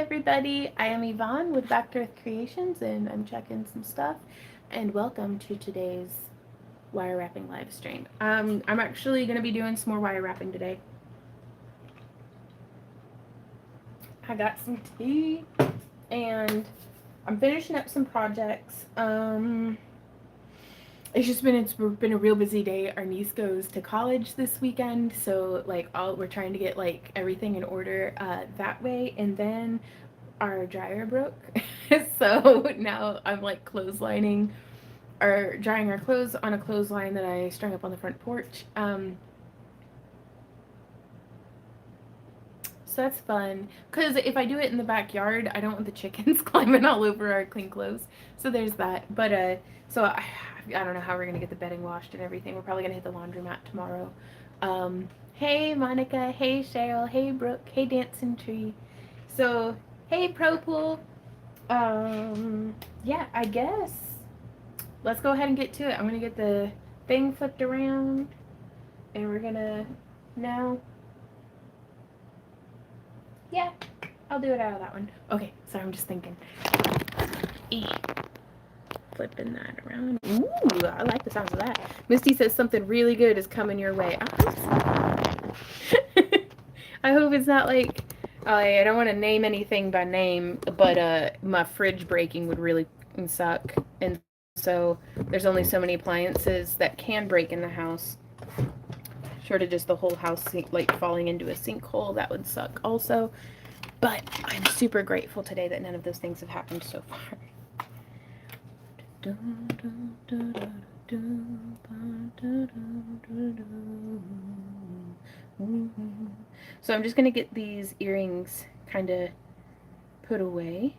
everybody, I am Yvonne with Back to Earth Creations and I'm checking some stuff, and welcome to today's wire wrapping live stream. I'm actually going to be doing some more wire wrapping today. I got some tea and I'm finishing up some projects. It's been a real busy day. Our niece goes to college this weekend, so like we're trying to get like everything in order that way, and then our dryer broke. So now I'm like clotheslining or drying our clothes on a clothesline that I strung up on the front porch. So that's fun, because if I do it in the backyard, I don't want the chickens climbing all over our clean clothes. So there's that. But so I don't know how we're gonna get the bedding washed and everything. We're probably gonna hit the laundromat tomorrow. Hey Monica, hey Cheryl, hey Brooke, hey Dancing Tree. So hey Pro Pool. Yeah, I guess let's go ahead and get to it. I'm gonna get the thing flipped around, and we're gonna now. Yeah, I'll do it out of that one. Okay, sorry, I'm just thinking. Flipping that around. Ooh, I like the sounds of that. Misty says something really good is coming your way. I hope so. I hope it's not like, I don't want to name anything by name, but my fridge breaking would really suck. And so there's only so many appliances that can break in the house. Short of just the whole house like falling into a sinkhole, that would suck also. But I'm super grateful today that none of those things have happened so far. So I'm just gonna get these earrings kind of put away.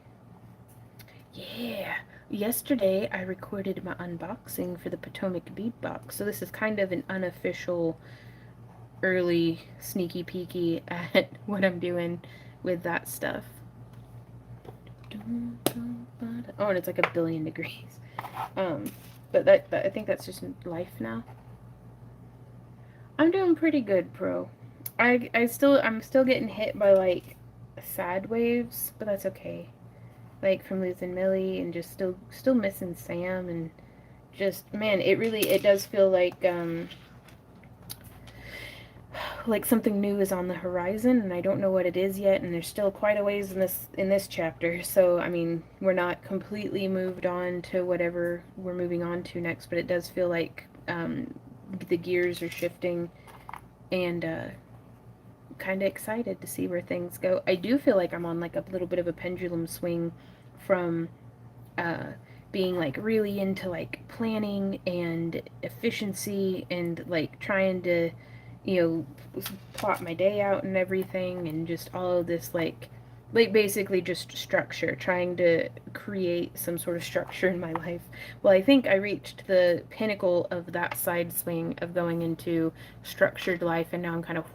Yeah, yesterday I recorded my unboxing for the Potomac bead box, so this is kind of an unofficial early sneaky peeky at what I'm doing with that stuff. Oh, and it's like 1,000,000,000 degrees. But that I think that's just life now. I'm doing pretty good, Pro. I'm still getting hit by like sad waves, but that's okay. Like from losing Millie and just still missing Sam, and just man, it does feel like something new is on the horizon, and I don't know what it is yet, and there's still quite a ways in this chapter. So I mean, we're not completely moved on to whatever we're moving on to next, but it does feel like the gears are shifting, and kind of excited to see where things go. I do feel like I'm on like a little bit of a pendulum swing from being like really into like planning and efficiency and like trying to, plot my day out and everything, and just all of this like basically just structure, trying to create some sort of structure in my life. Well, I think I reached the pinnacle of that side swing of going into structured life, and now I'm kind of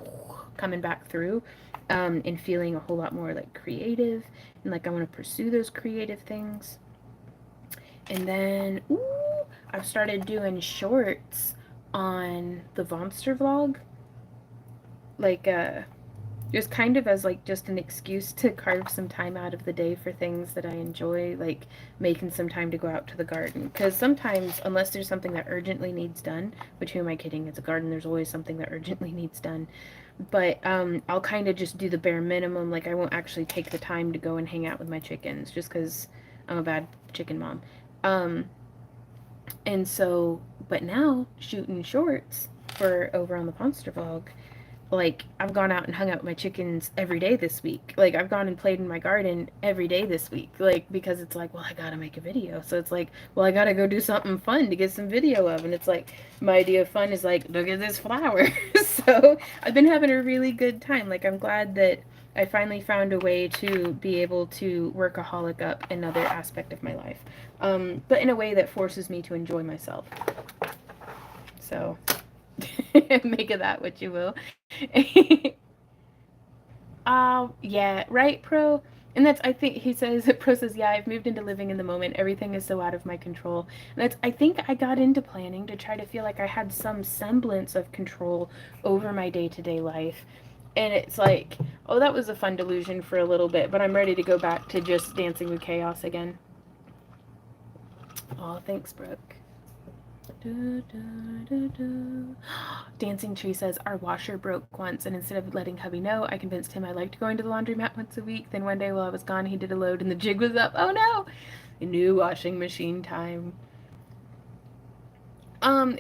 coming back through, and feeling a whole lot more like creative, and like I want to pursue those creative things. And then, I've started doing shorts on the Vonster vlog. Like, just kind of as like just an excuse to carve some time out of the day for things that I enjoy, like making some time to go out to the garden. Because sometimes, unless there's something that urgently needs done, which who am I kidding? It's a garden, there's always something that urgently needs done. But I'll kind of just do the bare minimum. Like, I won't actually take the time to go and hang out with my chickens just because I'm a bad chicken mom. And so, but now shooting shorts for over on the Monster Vlog, like I've gone out and hung out with my chickens every day this week. Like I've gone and played in my garden every day this week. Like because it's like, well, I gotta make a video. So it's like, well, I gotta go do something fun to get some video of. And it's like my idea of fun is like, look at this flower. So I've been having a really good time. Like I'm glad that I finally found a way to be able to workaholic up another aspect of my life, but in a way that forces me to enjoy myself. So make of that what you will. Yeah, right, Pro? And that's, I think, he says, Pro says, yeah, I've moved into living in the moment. Everything is so out of my control. And that's, I think I got into planning to try to feel like I had some semblance of control over my day-to-day life. And it's like, oh, that was a fun delusion for a little bit, but I'm ready to go back to just Dancing with Chaos again. Oh, thanks, Brooke. Dancing Tree says, our washer broke once, and instead of letting hubby know, I convinced him I liked going to the laundromat once a week. Then one day while I was gone, he did a load and the jig was up. Oh no! New washing machine time.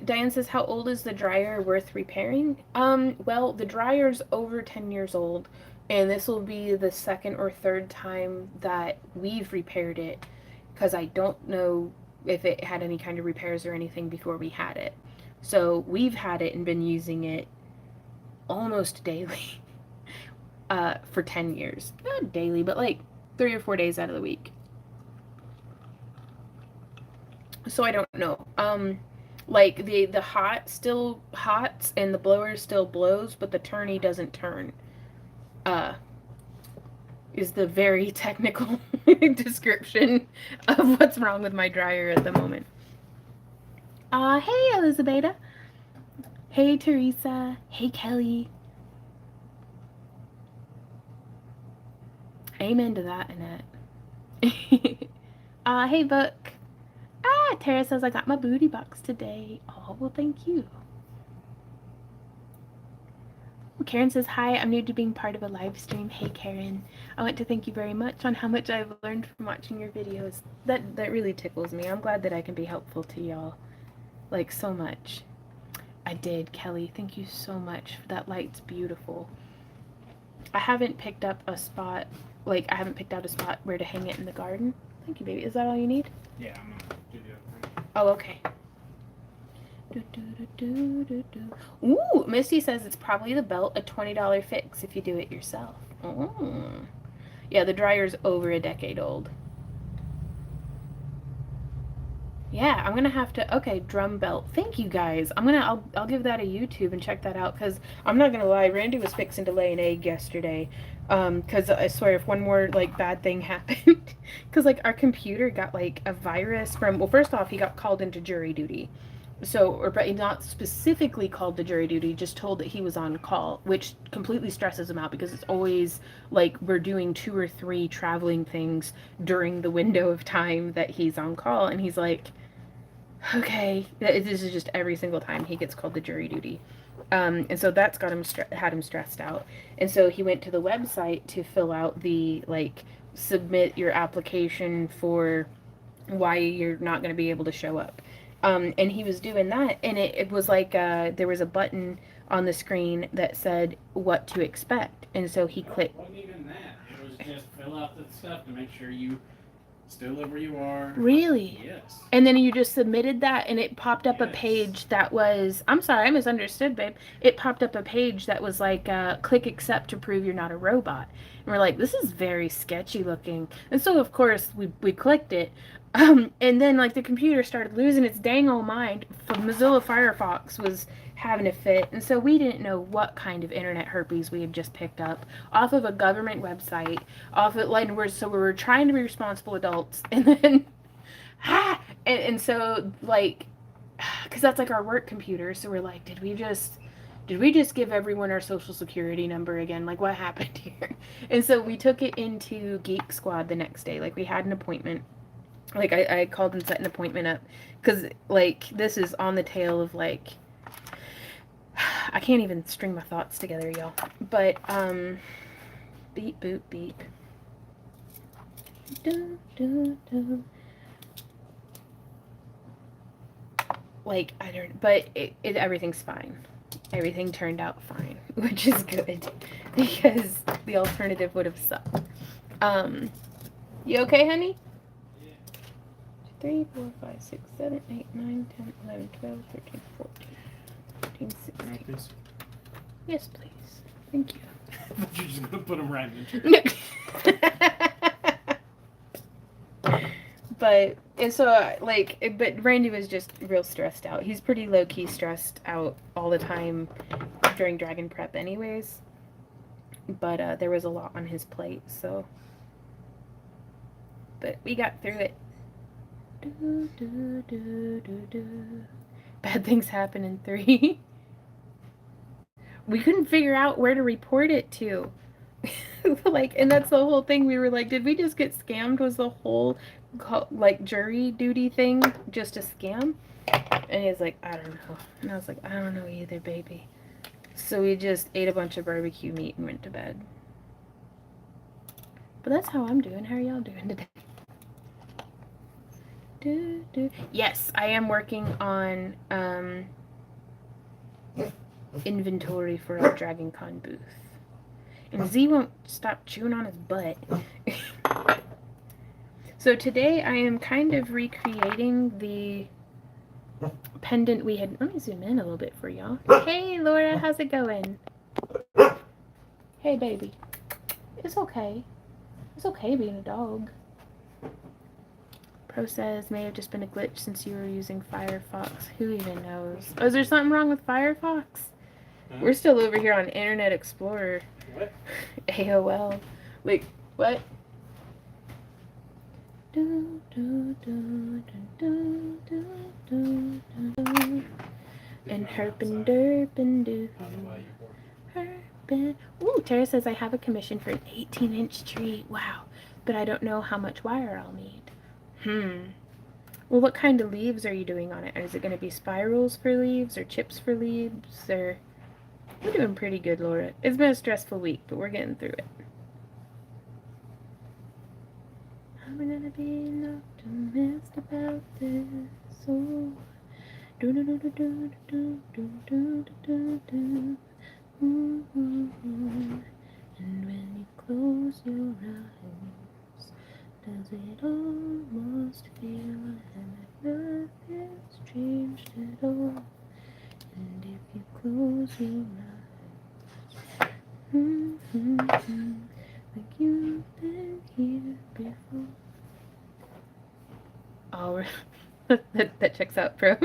Diane says, how old is the dryer worth repairing? Well, the dryer's over 10 years old, and this will be the second or third time that we've repaired it, because I don't know if it had any kind of repairs or anything before we had it. So we've had it and been using it almost daily for 10 years. Not daily, but like 3 or 4 days out of the week. So I don't know. Like the hot still hots and the blower still blows, but the turny doesn't turn. Is the very technical description of what's wrong with my dryer at the moment. Hey Elizabeth. Hey Teresa. Hey Kelly. Amen to that, Annette. Hey Book. Tara says I got my booty box today. Oh, well, thank you. Karen says, hi, I'm new to being part of a live stream. Hey, Karen. I want to thank you very much on how much I've learned from watching your videos. That really tickles me. I'm glad that I can be helpful to y'all. Like, so much. I did, Kelly. Thank you so much. That light's beautiful. I haven't picked up a spot, like, I haven't picked out a spot where to hang it in the garden. Thank you, baby. Is that all you need? Yeah, I'm gonna do the other thing. Oh, okay. Ooh, Misty says it's probably the belt, a $20 fix if you do it yourself. Oh. Yeah, the dryer's over a decade old. Yeah, I'm gonna have to. Okay, drum belt. Thank you guys. I'll give that a YouTube and check that out, because I'm not gonna lie, Randy was fixing to lay an egg yesterday. Because I swear if one more like bad thing happened, because like our computer got like a virus from. Well, first off, he got called into jury duty. So, or but not specifically called to jury duty, just told that he was on call, which completely stresses him out because it's always like we're doing 2 or 3 traveling things during the window of time that he's on call, and he's like, okay, this is just every single time he gets called to jury duty. And so that's got him had him stressed out. And so he went to the website to fill out the like submit your application for why you're not going to be able to show up. And he was doing that, and it was like there was a button on the screen that said what to expect, and so he clicked. It wasn't even that. It was just fill out the stuff to make sure you still live where you are. Really? Yes. And then you just submitted that, and it popped up a page that was, I'm sorry, I misunderstood, babe. It popped up a page that was like, click accept to prove you're not a robot. And we're like, this is very sketchy looking. And so, of course, we clicked it. And then, like, the computer started losing its dang old mind. Mozilla Firefox was having a fit. And so we didn't know what kind of internet herpes we had just picked up off of a government website, off of, like, so we were trying to be responsible adults. And then, and so, like, because that's, like, our work computer. So we're like, did we just give everyone our social security number again? Like, what happened here? And so we took it into Geek Squad the next day. Like, we had an appointment. Like, I called and set an appointment up. Because, like, this is on the tail of, like, I can't even string my thoughts together, y'all. But, beep, boop, beep. Do, do, do. Like, I don't, but everything's fine. Everything turned out fine, which is good, because the alternative would have sucked. You okay, honey? 3, 4, 5, 6, 7, 8, 9, 10, 11, 12, 13, 14, 15, 16. Yes, please. Thank you. But you're just gonna put them right in the But, and so, like, but Randy was just real stressed out. He's pretty low-key stressed out all the time during Dragon Prep anyways. But, there was a lot on his plate, so. But we got through it. Do, do, do, do, do. Bad things happen in 3. we couldn't figure out where to report it to. Like, and that's the whole thing. We were like, did we just get scammed? Was the whole like jury duty thing just a scam? And he's like, I don't know. And I was like, I don't know either, baby. So we just ate a bunch of barbecue meat and went to bed. But that's how I'm doing. How are y'all doing today? Yes, I am working on inventory for our Dragon Con booth. And Z won't stop chewing on his butt. So today I am kind of recreating the pendant we had. Let me zoom in a little bit for y'all. Hey Laura, how's it going? Hey baby. It's okay. It's okay being a dog. Pro says may have just been a glitch since you were using Firefox. Who even knows? Oh, is there something wrong with Firefox? We're still over here on Internet Explorer. What? AOL. Like, what? And herpin derpin doo. Herpin. Ooh, Tara says I have a commission for an 18-inch tree. Wow. But I don't know how much wire I'll need. Well, what kind of leaves are you doing on it? Is it going to be spirals for leaves or chips for leaves? Or we're doing pretty good, Laura. It's been a stressful week, but we're getting through it. I'm gonna be an optimist about this. Oh. Do do do do do do do do do do. And when you close your eyes, does it almost feel like nothing's changed at all? And if you close your eyes, like you've been here before. Oh, that checks out, Pro.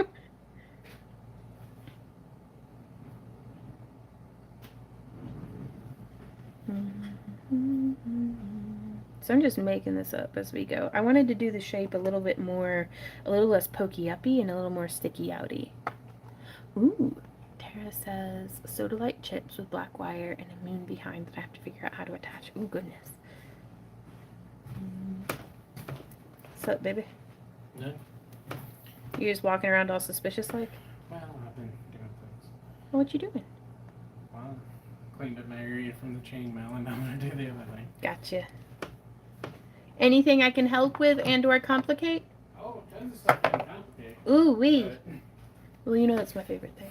So I'm just making this up as we go. I wanted to do the shape a little bit more, a little less pokey-uppy and a little more sticky-outy. Ooh, Tara says soda light chips with black wire and a moon behind that I have to figure out how to attach. Ooh, goodness. What's up, baby? No. You just walking around all suspicious like? Well, I've been doing things. Well, what you doing? Well, cleaned up my area from the chainmail and I'm gonna do the other thing. Gotcha. Anything I can help with and or complicate? Oh, tons of stuff can complicate. Ooh, wee. Well, you know that's my favorite thing.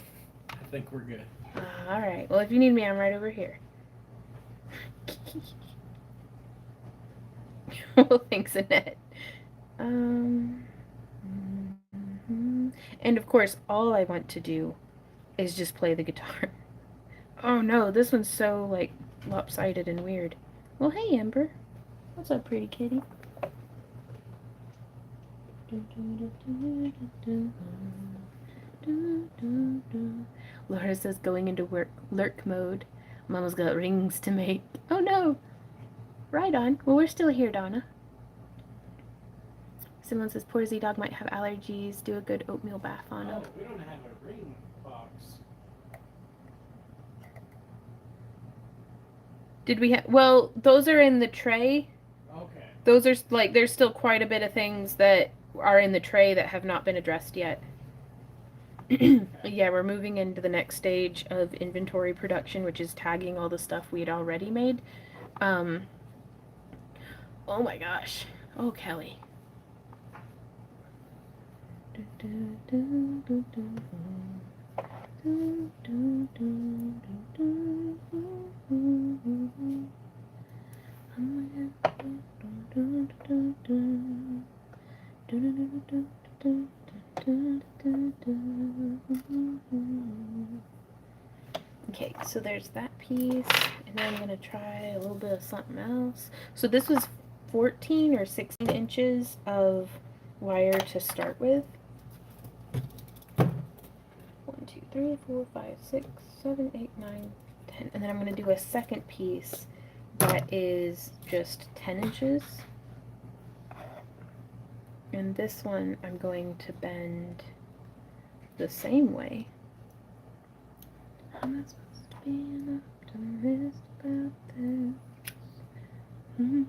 I think we're good. Alright. Well, if you need me, I'm right over here. Well, thanks, Annette. And of course, all I want to do is just play the guitar. Oh no, this one's so, like, lopsided and weird. Well, hey, Ember. What's up, pretty kitty? Laura says going into lurk mode. Mama's got rings to make. Oh no! Right on. Well, we're still here, Donna. Someone says poor Z-Dog might have allergies. Do a good oatmeal bath on him. Oh, we don't have a ring box. Did we have... Well, those are in the tray. Okay. Those are, like, there's still quite a bit of things that are in the tray that have not been addressed yet. Yeah, we're moving into the next stage of inventory production, which is tagging all the stuff we had already made. Oh my gosh. Oh, Kelly. Okay, so there's that piece, and then I'm going to try a little bit of something else. So this was 14 or 16 inches of wire to start with. 1, 2, 3, 4, 5, 6, 7, 8, 9, 10. And then I'm going to do a second piece that is just 10 inches. And this one I'm going to bend the same way. How am I supposed to be an optimist about this. And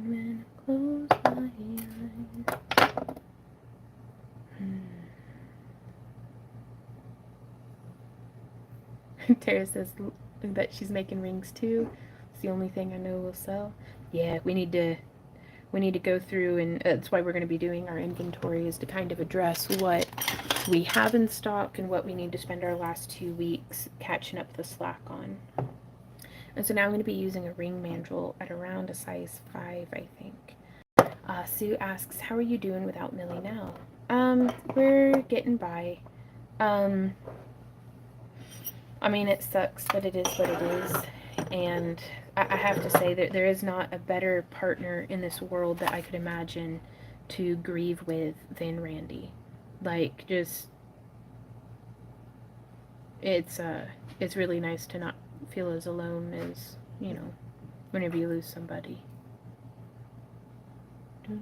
when I close my eyes. Tara says that she's making rings too. It's the only thing I know will sell. Yeah, we need to go through, and that's why we're going to be doing our inventory, is to kind of address what we have in stock and what we need to spend our last 2 weeks catching up the slack on. And so now I'm going to be using a ring mandrel at around a size 5, I think. Sue asks, how are you doing without Millie now? We're getting by. I mean, it sucks, but it is what it is. And I have to say that there is not a better partner in this world that I could imagine to grieve with than Randy. Like, just, it's really nice to not feel as alone as, you know, whenever you lose somebody. It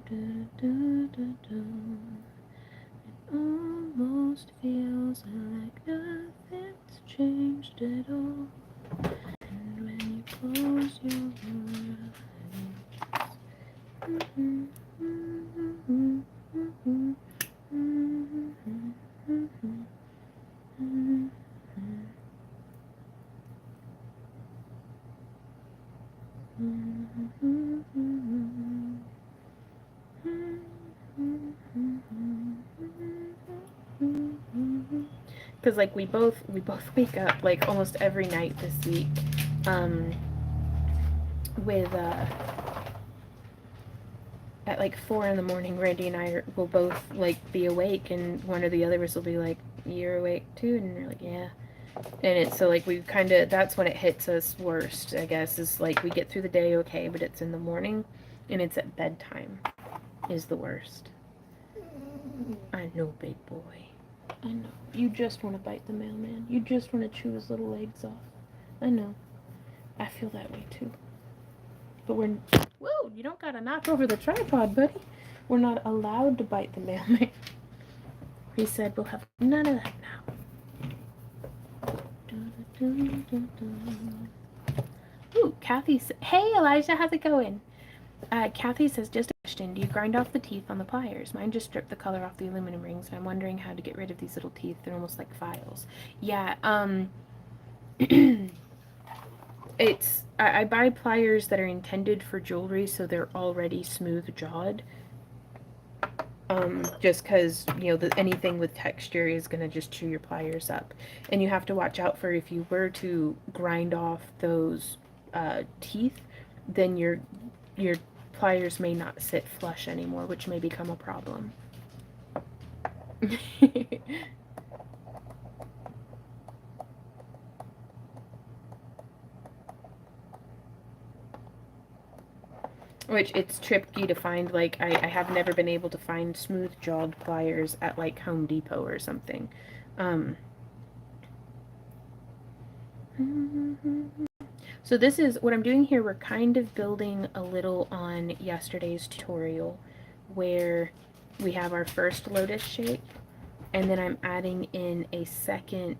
almost feels like nothing's changed at all. And when you close your eyes. Because like we both wake up like almost every night this week with at like 4 in the morning. Randy and I will both like be awake, and one or the other of us will be like, you're awake too? And you're like, yeah. And it's so like we kind of, that's when it hits us worst, I guess, is like we get through the day okay, but it's in the morning and it's at bedtime is the worst. I know, big boy. I know. You just want to bite the mailman. You just want to chew his little legs off. I know. I feel that way too. But we're... Whoa, you don't gotta knock over the tripod, buddy. We're not allowed to bite the mailman. He said we'll have none of that now. Ooh, Kathy said... Hey, Elijah, how's it going? Kathy says, just a question. Do you grind off the teeth on the pliers? Mine just stripped the color off the aluminum rings, and I'm wondering how to get rid of these little teeth. They're almost like files. Yeah, it's... I buy pliers that are intended for jewelry, so they're already smooth-jawed. Just because, you know, anything with texture is going to just chew your pliers up. And you have to watch out for, if you were to grind off those teeth, then your pliers may not sit flush anymore, which may become a problem. Which, it's tricky to find, like, I have never been able to find smooth-jawed pliers at, like, Home Depot or something. So this is, what I'm doing here, we're kind of building a little on yesterday's tutorial, where we have our first lotus shape, and then I'm adding in a second,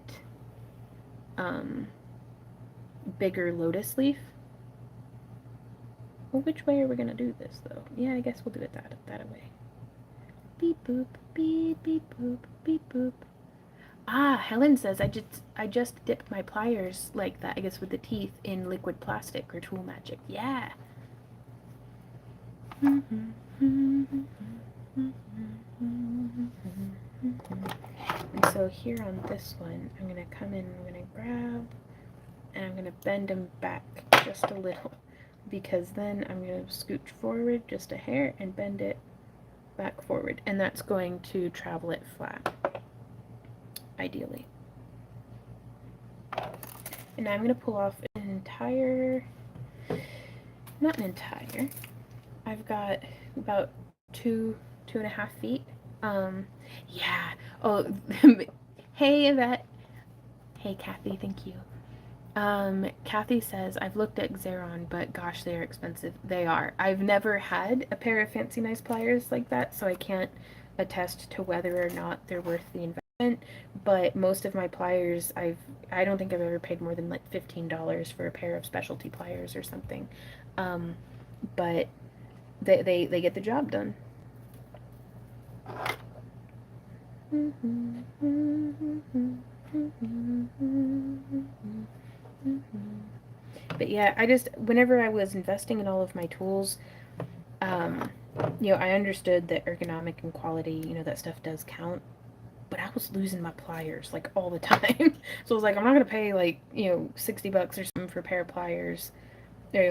bigger lotus leaf. Well, which way are we gonna do this, though? Yeah, I guess we'll do it that way. Beep boop, beep beep boop, beep boop. Ah, Helen says I just dipped my pliers like that, I guess with the teeth, in liquid plastic or tool magic. Yeah. And so here on this one, I'm gonna come in, I'm gonna grab, and I'm gonna bend them back just a little, because then I'm gonna scooch forward just a hair and bend it back forward, and that's going to travel it flat, ideally. And now I'm going to pull off an entire, not an entire, I've got about 2.5 feet. Yeah. Oh, hey, Yvette. Hey, Kathy, thank you. Kathy says, I've looked at Xeron, but gosh, they are expensive. They are. I've never had a pair of fancy nice pliers like that, so I can't attest to whether or not they're worth the investment. But most of my pliers, I don't think I've ever paid more than like $15 for a pair of specialty pliers or something. But they get the job done. But yeah, whenever I was investing in all of my tools, I understood that ergonomic and quality, that stuff does count. But I was losing my pliers like all the time. So I was like, I'm not gonna pay like, $60 or something for a pair of pliers, 30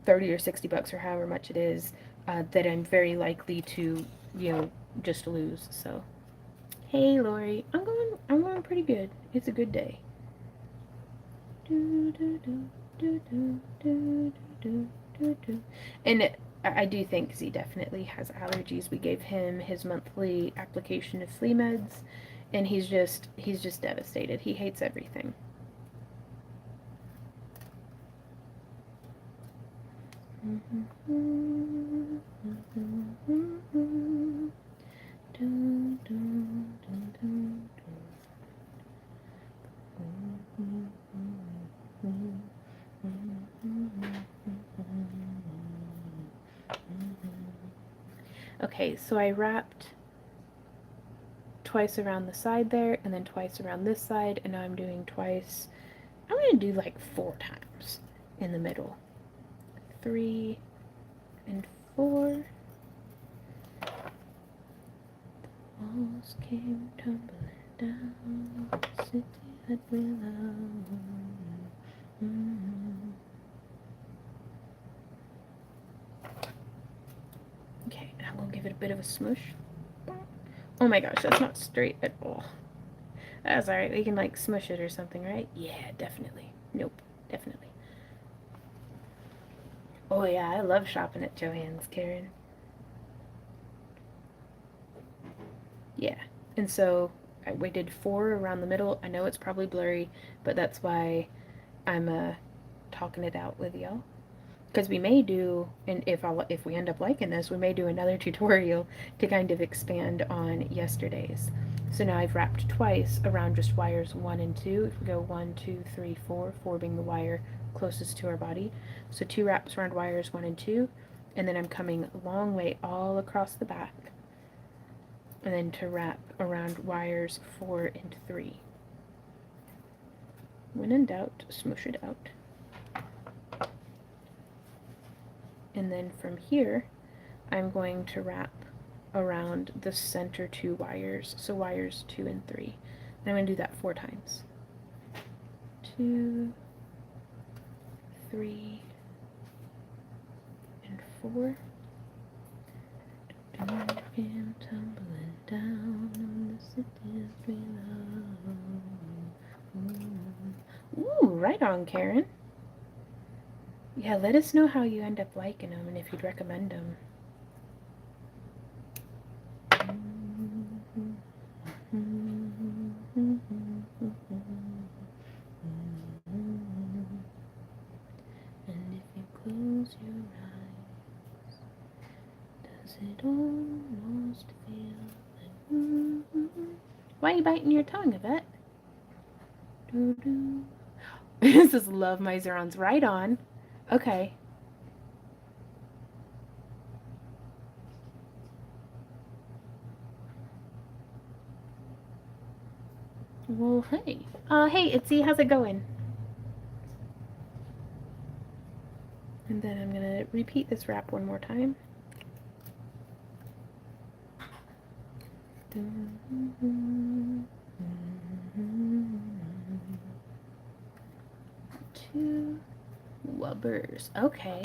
or $60 or however much it is, that I'm very likely to, just lose. So, hey Lori, I'm going pretty good. It's a good day. And I do think Z definitely has allergies. We gave him his monthly application of flea meds, and he's just devastated. He hates everything. Okay, so I wrapped twice around the side there, and then twice around this side, and now I'm doing twice. I'm gonna do like 4 times in the middle. 3 and 4. Walls came tumbling down, the city that we love. Okay, and I'm gonna give it a bit of a smush. Oh my gosh, that's not straight at all. That's alright, we can like smush it or something, right? Yeah, definitely. Nope, definitely. Oh yeah, I love shopping at Joann's, Karen. Yeah, and so we did 4 around the middle. I know it's probably blurry, but that's why I'm talking it out with y'all. Because we may do, and if we end up liking this, we may do another tutorial to kind of expand on yesterday's. So now I've wrapped twice around just wires 1 and 2. If we go 1, 2, 3, 4, 4 being the wire closest to our body. So 2 wraps around wires 1 and 2, and then I'm coming a long way all across the back, and then to wrap around wires 4 and 3. When in doubt, smush it out. And then from here, I'm going to wrap around the center 2 wires, so wires 2 and 3. And I'm going to do that 4 times. 2, 3, and 4. Came tumbling down the cities we love. Ooh, right on, Karen. Yeah, let us know how you end up liking them and if you'd recommend them. And if you close your eyes, does it almost feel like... Why are you biting your tongue, Yvette? This is Love My Zerons. Right on. Okay. Well, hey. Hey, Itzy, how's it going? And then I'm gonna repeat this wrap one more time. Two wubbers. Okay.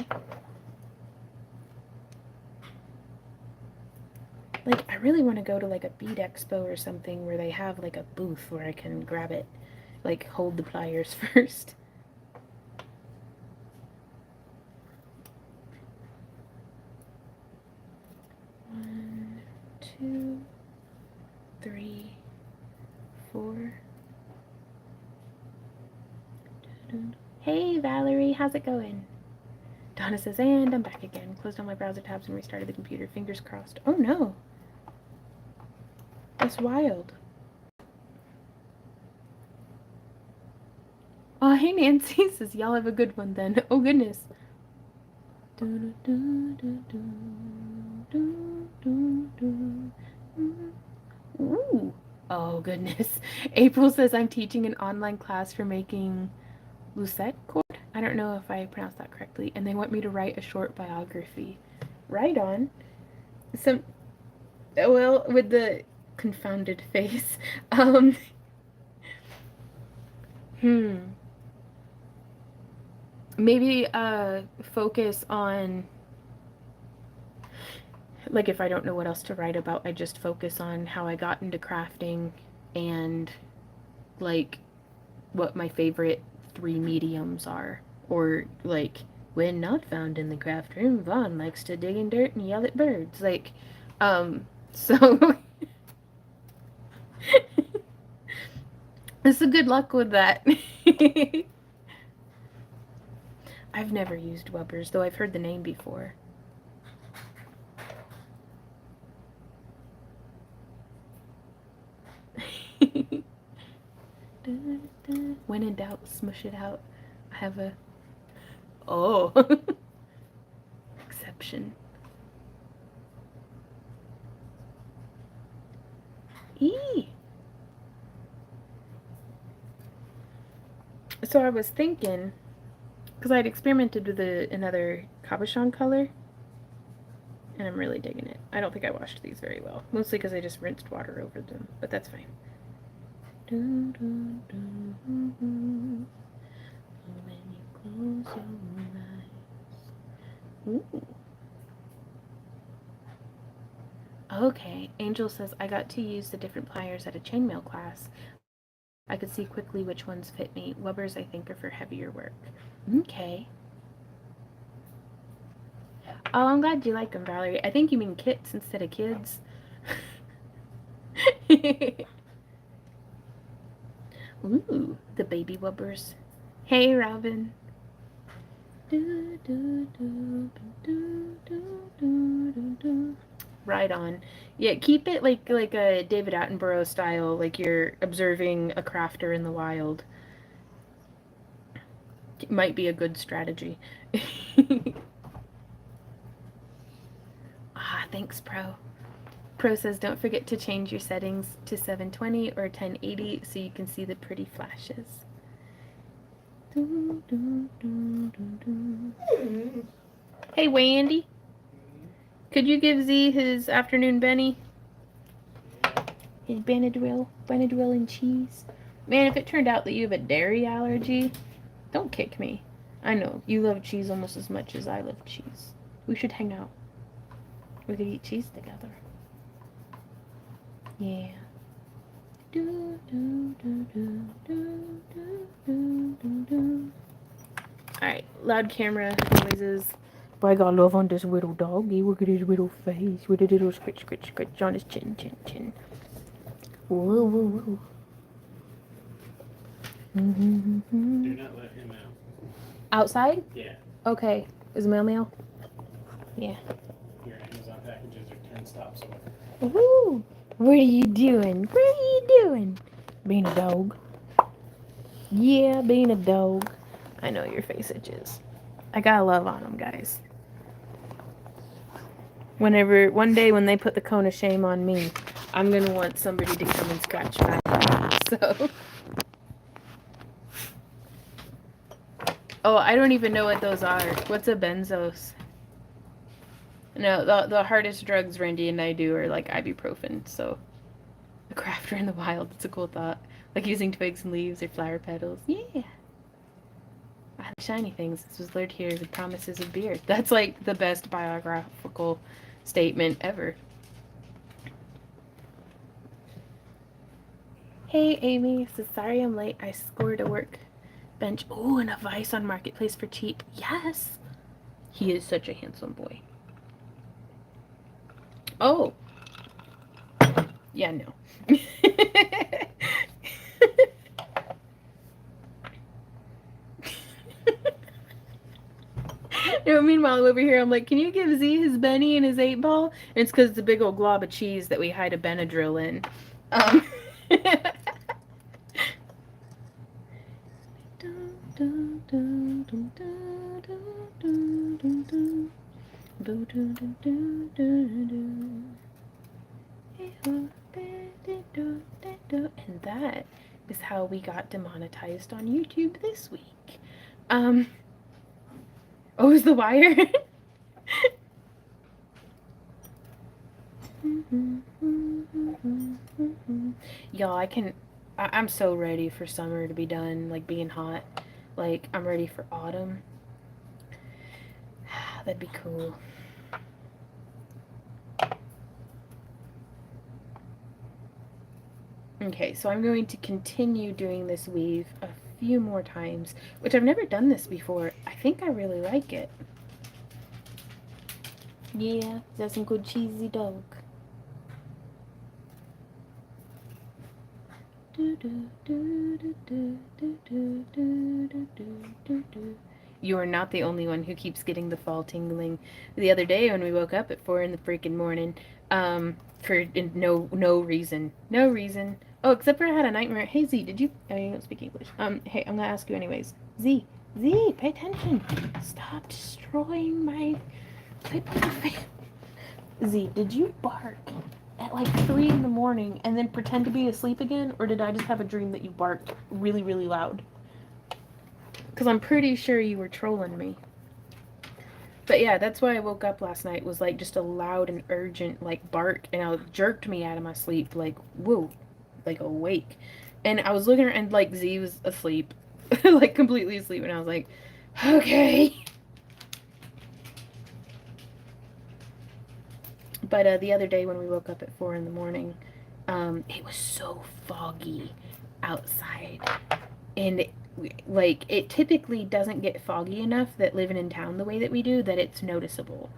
Like, I really want to go to like a bead expo or something where they have like a booth where I can grab it. Like, hold the pliers first. One, two, 3, 4. Hey Valerie, how's it going? Donna says, and I'm back again. Closed all my browser tabs and restarted the computer. Fingers crossed. Oh no. That's wild. Oh, hey Nancy says y'all have a good one then. Oh goodness. Ooh. Oh goodness. April says I'm teaching an online class for making lucette cord. I don't know if I pronounced that correctly. And they want me to write a short biography. Right on. Some, well, with the confounded face. Um, hmm. Maybe focus on, like, if I don't know what else to write about, I just focus on how I got into crafting and like what my favorite 3 mediums are. Or like, when not found in the craft room, Vaughn likes to dig in dirt and yell at birds. Like, so it's a good luck with that. I've never used Weber's, though I've heard the name before. When in doubt, smush it out. I have a... Oh. Exception. Eee. So I was thinking, because I'd experimented with another cabochon color, and I'm really digging it. I don't think I washed these very well, mostly because I just rinsed water over them, but that's fine. When you close your eyes. Ooh. Okay, Angel says I got to use the different pliers at a chainmail class. I could see quickly which ones fit me. Weber's, I think, are for heavier work. Okay. Oh, I'm glad you like them, Valerie. I think you mean kits instead of kids. Ooh, the baby Webbers. Hey, Robin. Right on. Yeah, keep it like a David Attenborough style, like you're observing a crafter in the wild. It might be a good strategy. Ah, thanks, Pro. Pro says don't forget to change your settings to 720 or 1080 so you can see the pretty flashes. Hey, Wandy. Could you give Z his afternoon Benny? His Benadryl and cheese. Man, if it turned out that you have a dairy allergy, don't kick me. I know, you love cheese almost as much as I love cheese. We should hang out. We could eat cheese together. Yeah. Alright, loud camera noises. Boy, I got love on this little doggy. Look at his little face with a little scratch, scratch, scratch on his chin, chin, chin. Whoa, whoa, whoa. Do not let him out. Outside? Yeah. Okay. Is mail mail? Yeah. Your Amazon packages are 10 stops away. Woohoo! What are you doing? What are you doing? Being a dog. Yeah, being a dog. I know your face itches. I got love on them, guys. One day when they put the cone of shame on me, I'm gonna want somebody to come and scratch my back. So. Oh, I don't even know what those are. What's a benzos? No, the hardest drugs Randy and I do are like ibuprofen. So, a crafter in the wild. It's a cool thought. Like using twigs and leaves or flower petals. Yeah. I like shiny things. This was lured here with promises of beer. That's like the best biographical statement ever. Hey, Amy. So sorry I'm late. I scored a workbench. Oh, and a vice on Marketplace for cheap. Yes. He is such a handsome boy. Oh. Yeah, no. You know, meanwhile, over here, I'm like, can you give Z his Benny and his 8 ball? And it's because it's a big old glob of cheese that we hide a Benadryl in. Um, and that is how we got demonetized on YouTube this week. Oh, is the wire? Y'all, I'm so ready for summer to be done, like being hot. Like, I'm ready for autumn. That'd be cool. Okay, so I'm going to continue doing this weave a few more times, which I've never done this before. I think I really like it. Yeah, that's some good cheesy dog. You are not the only one who keeps getting the fall tingling. The other day when we woke up at 4 in the freaking morning, for no reason, no reason. Oh, except for I had a nightmare. Hey Z, did you? Oh, you don't speak English. Hey, I'm gonna ask you anyways. Z, pay attention. Stop destroying my. Z, did you bark at like 3 in the morning and then pretend to be asleep again, or did I just have a dream that you barked really, really loud? Because I'm pretty sure you were trolling me. But yeah, that's why I woke up last night, was like just a loud and urgent like bark, and it jerked me out of my sleep, like, whoa, like awake. And I was looking and like Z was asleep, like completely asleep, and I was like, okay. But the other day when we woke up at 4 in the morning, it was so foggy outside, and like it typically doesn't get foggy enough that living in town the way that we do that it's noticeable.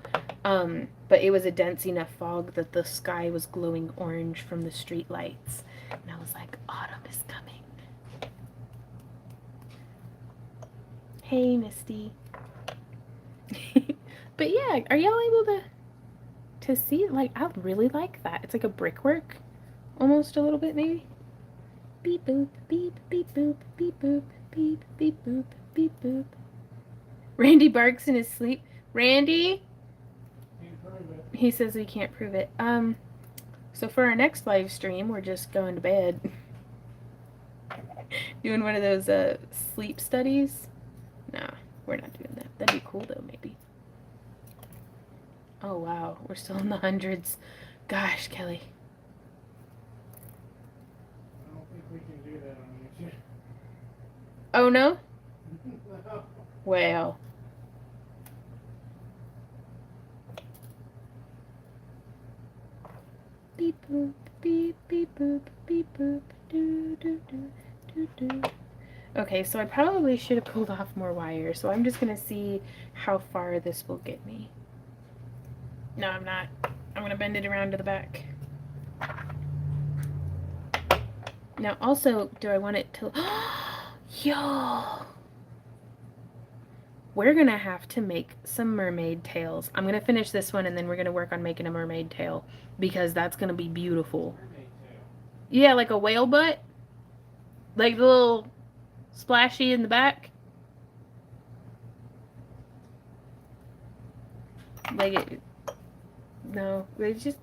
But it was a dense enough fog that the sky was glowing orange from the street lights, and I was like, autumn is coming. Hey, Misty. But yeah, are y'all able to see it? Like, I really like that. It's like a brickwork, almost a little bit maybe. Beep boop, beep beep boop, beep boop, beep beep boop, beep boop. Randy barks in his sleep. Randy? He says we can't prove it. So for our next live stream, we're just going to bed. Doing one of those sleep studies. Nah, we're not doing that. That'd be cool though, maybe. Oh wow, we're still in the hundreds. Gosh, Kelly. I don't think we can do that on YouTube. Oh no? No. Well. Beep boop, beep beep boop, beep boop, doo doo doo doo doo. Okay, so I probably should have pulled off more wire, so I'm just gonna see how far this will get me. No, I'm not. I'm gonna bend it around to the back. Now, also, do I want it to... Yo! We're gonna have to make some mermaid tails. I'm gonna finish this one, and then we're gonna work on making a mermaid tail, because that's gonna be beautiful. Mermaid tail. Yeah, like a whale butt. Like the little splashy in the back. Like it... No, it's just...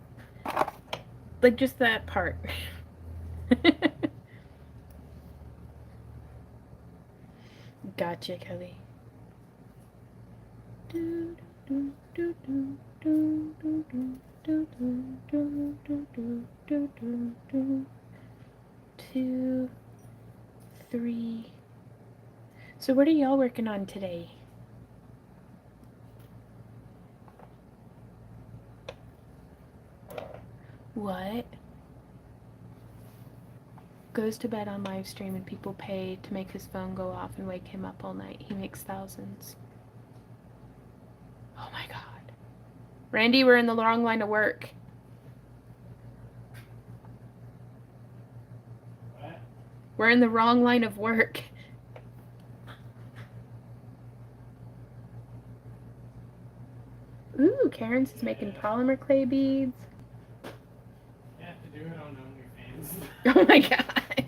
Like, just that part. Gotcha, Kelly. 2, 3. So what are y'all working on today? What? Goes to bed on live stream and people pay to make his phone go off and wake him up all night. He makes thousands. Oh my god. Randy, we're in the wrong line of work. What? We're in the wrong line of work. Ooh, Karen's is making polymer clay beads. You have to do it on OnlyFans. Oh my god.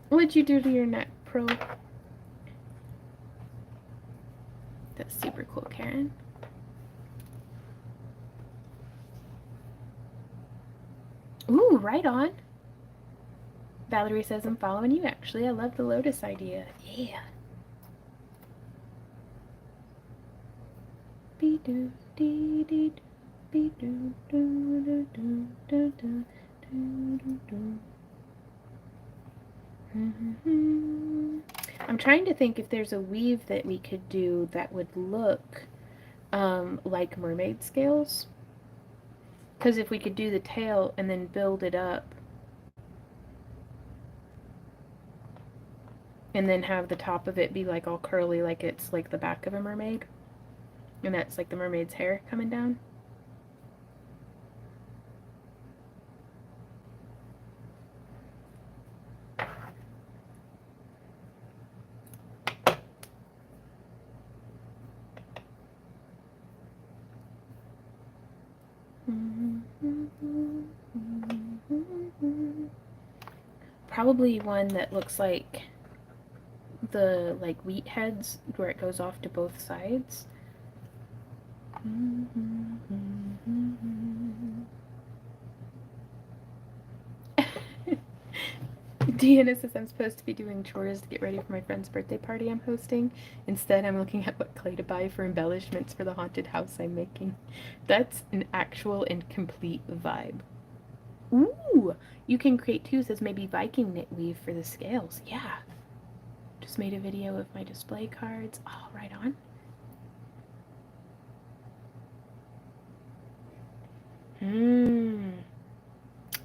What'd you do to your neck, Pro? That's super cool, Karen. Ooh, right on. Valerie says, I'm following you, actually. I love the lotus idea. Yeah. Be-do, dee-dee-do, be-do, do-do-do, do-do, do-do-do. I'm trying to think if there's a weave that we could do that would look like mermaid scales. Because if we could do the tail and then build it up and then have the top of it be like all curly like it's like the back of a mermaid. And that's like the mermaid's hair coming down. Probably one that looks like the like wheat heads where it goes off to both sides. Deanna says I'm supposed to be doing chores to get ready for my friend's birthday party I'm hosting. Instead, I'm looking at what clay to buy for embellishments for the haunted house I'm making. That's an actual and complete vibe. Ooh, you can create too, says maybe Viking knit weave for the scales. Yeah. Just made a video of my display cards. Oh, right on.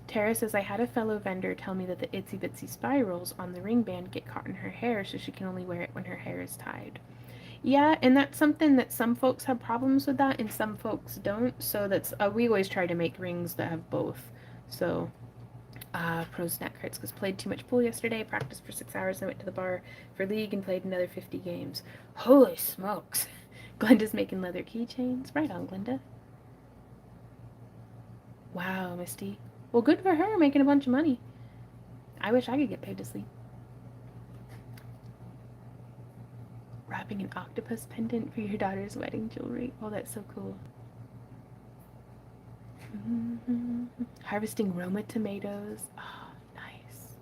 Tara says, I had a fellow vendor tell me that the itsy bitsy spirals on the ring band get caught in her hair, so she can only wear it when her hair is tied. Yeah, and that's something that some folks have problems with that and some folks don't. So that's, we always try to make rings that have both. So, pro snack hurts because played too much pool yesterday, practiced for 6 hours, and went to the bar for league and played another 50 games. Holy smokes. Glenda's making leather keychains. Right on, Glenda. Wow, Misty. Well, good for her, making a bunch of money. I wish I could get paid to sleep. Wrapping an octopus pendant for your daughter's wedding jewelry. Oh, that's so cool. Harvesting Roma tomatoes. Oh, nice.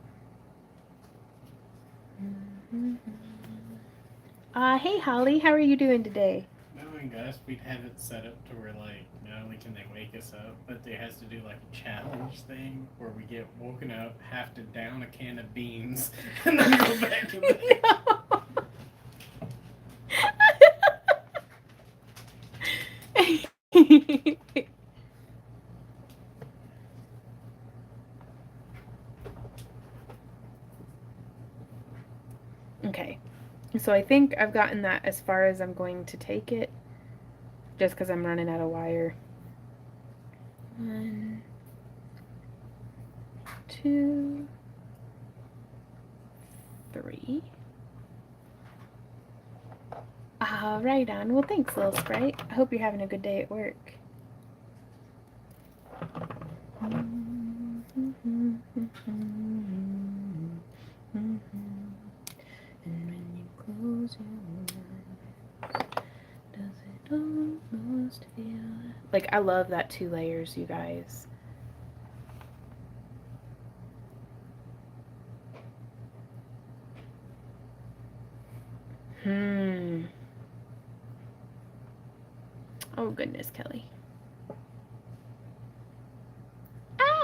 Hey, Holly. How are you doing today? Knowing us, we'd have it set up to where, like, not only can they wake us up, but there has to do, like, a challenge thing where we get woken up, have to down a can of beans, and then go back to bed. Okay, so I think I've gotten that as far as I'm going to take it, just because I'm running out of wire. 1, 2, 3. Right on. Well, thanks, little sprite. I hope you're having a good day at work. And when you close your eyes, does it almost feel like I love that 2 layers, you guys. Oh goodness, Kelly.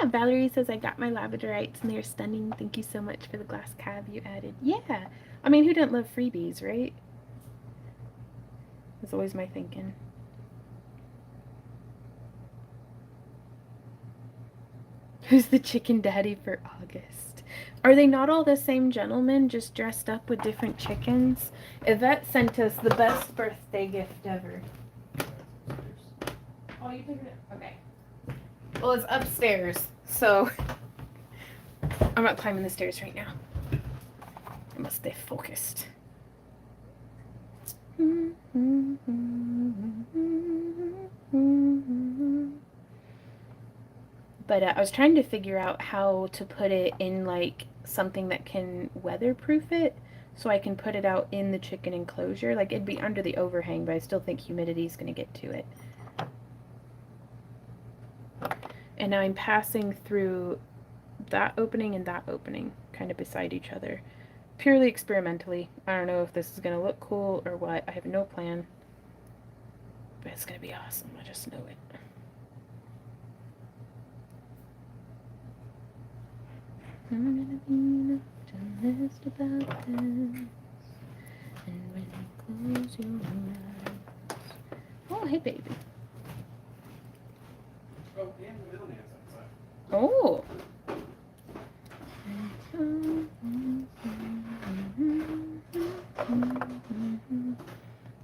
Valerie says I got my labradorites and they're stunning. Thank you so much for the glass cab you added. Yeah, I mean, who doesn't love freebies, right? That's always my thinking. Who's the chicken daddy for August? Are they not all the same gentlemen, just dressed up with different chickens? Yvette sent us the best birthday gift ever. Oh, you took it? Okay. Well, it's upstairs, so I'm not climbing the stairs right now. I must stay focused. But I was trying to figure out how to put it in like something that can weatherproof it, so I can put it out in the chicken enclosure. Like it'd be under the overhang, but I still think humidity is going to get to it. And now I'm passing through that opening and that opening, kind of beside each other. Purely experimentally. I don't know if this is going to look cool or what. I have no plan. But it's going to be awesome. I just know it. I'm gonna be honest about this. And when you close your eyes. Oh, hey, baby. Oh, and the middleman's outside. Oh.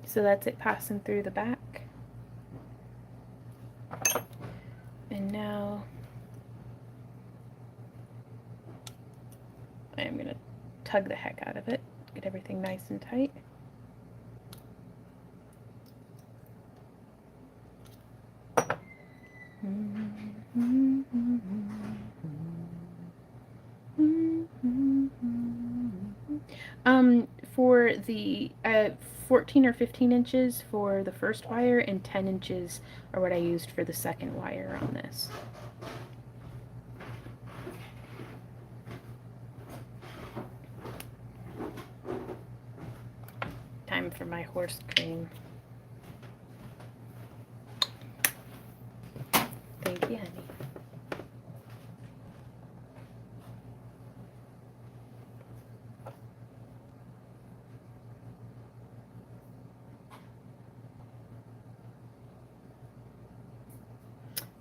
So that's it passing through the back. And now I am going to tug the heck out of it, get everything nice and tight. For the 14 or 15 inches for the first wire and 10 inches are what I used for the second wire on this. Time for my horse cream. Thank you, honey.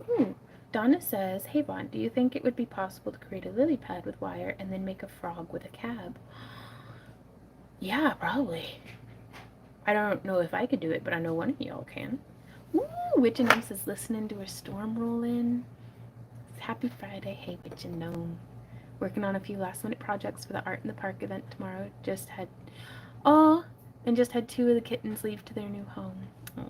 Ooh, Donna says, hey Vaughn, do you think it would be possible to create a lily pad with wire and then make a frog with a cab? Yeah, probably. I don't know if I could do it, but I know one of y'all can. Woo! Witch and Gnome says, listening to a storm roll in. Happy Friday. Hey, Witch and Gnome. Working on a few last minute projects for the Art in the Park event tomorrow. Just had 2 of the kittens leave to their new home. Oh.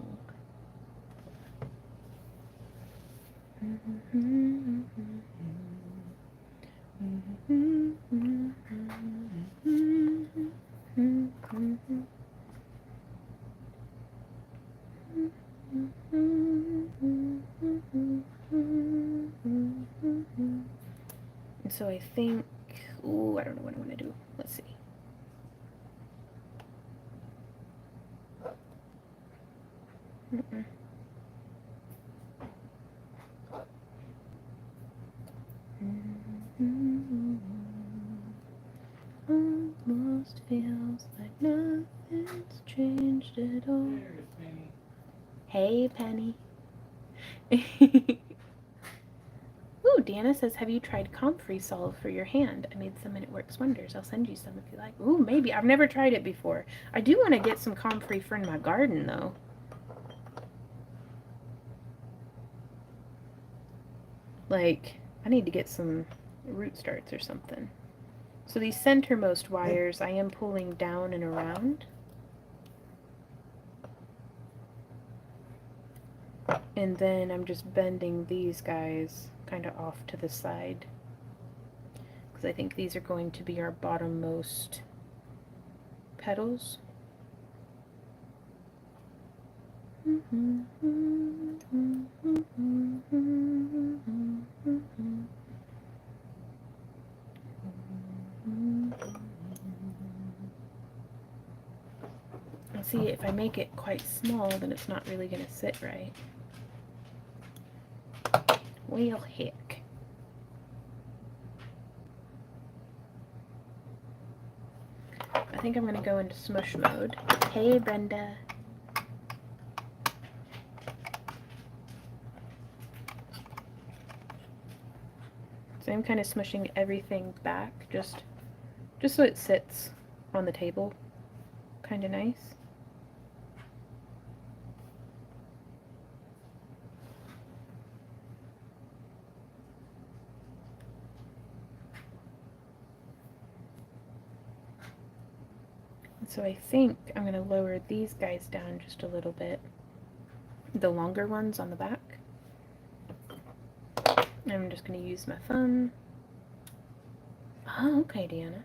And so I think, ooh, I don't know what I want to do. Let's see. Almost feels like nothing's changed at all. Hey, Penny. Ooh, Deanna says, have you tried comfrey solve for your hand? I made some and it works wonders. I'll send you some if you like. Ooh, maybe. I've never tried it before. I do want to get some comfrey for in my garden, though. Like, I need to get some root starts or something. So these centermost wires, I am pulling down and around. And then I'm just bending these guys kind of off to the side. Because I think these are going to be our bottommost petals. And see, if I make it quite small, then it's not really going to sit right. Well, heck. I think I'm going to go into smush mode. Hey, Brenda. So I'm kind of smushing everything back, just so it sits on the table. Kind of nice. So I think I'm going to lower these guys down just a little bit. The longer ones on the back. I'm just going to use my thumb. Oh, okay, Deanna.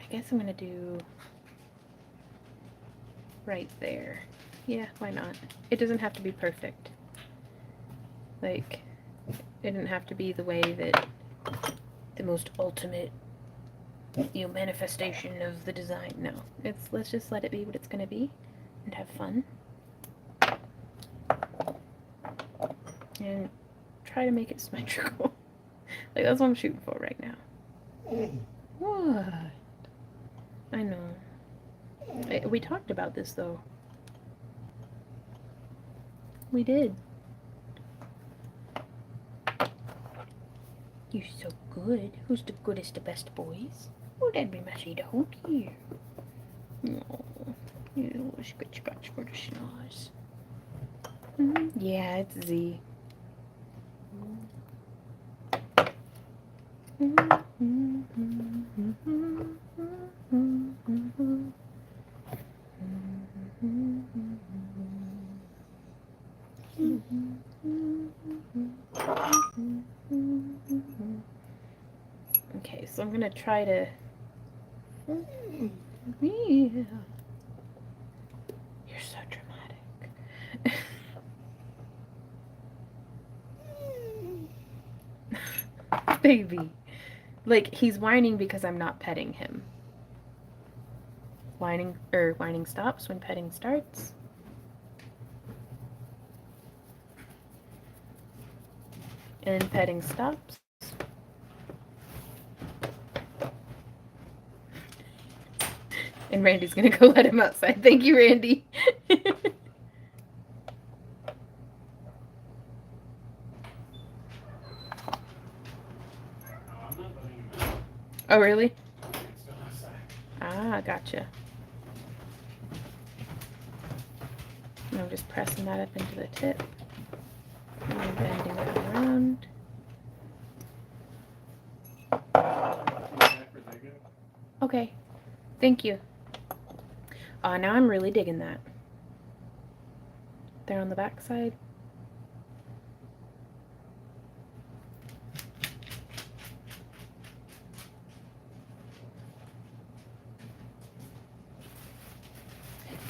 I guess I'm going to do right there. Yeah, why not? It doesn't have to be perfect. Like, it didn't have to be the way that the most ultimate, manifestation of the design. No, let's just let it be what it's gonna be, and have fun, and try to make it symmetrical. Like that's what I'm shooting for right now. What? I know. We talked about this though. We did. You're so good. Who's the goodest, the best boys? Oh, that'd be Messy dog here. Oh, you little scratch for the schnoz. Yeah, it's Z. Okay, so I'm gonna try to. Yeah. You're so dramatic. Baby. Like, he's whining because I'm not petting him. Whining stops when petting starts. And petting stops. And Randy's gonna go let him outside. Thank you, Randy. Oh, really? Ah, gotcha. And I'm just pressing that up into the tip. And I'm bending it around. Okay. Thank you. Now I'm really digging that. There on the back side.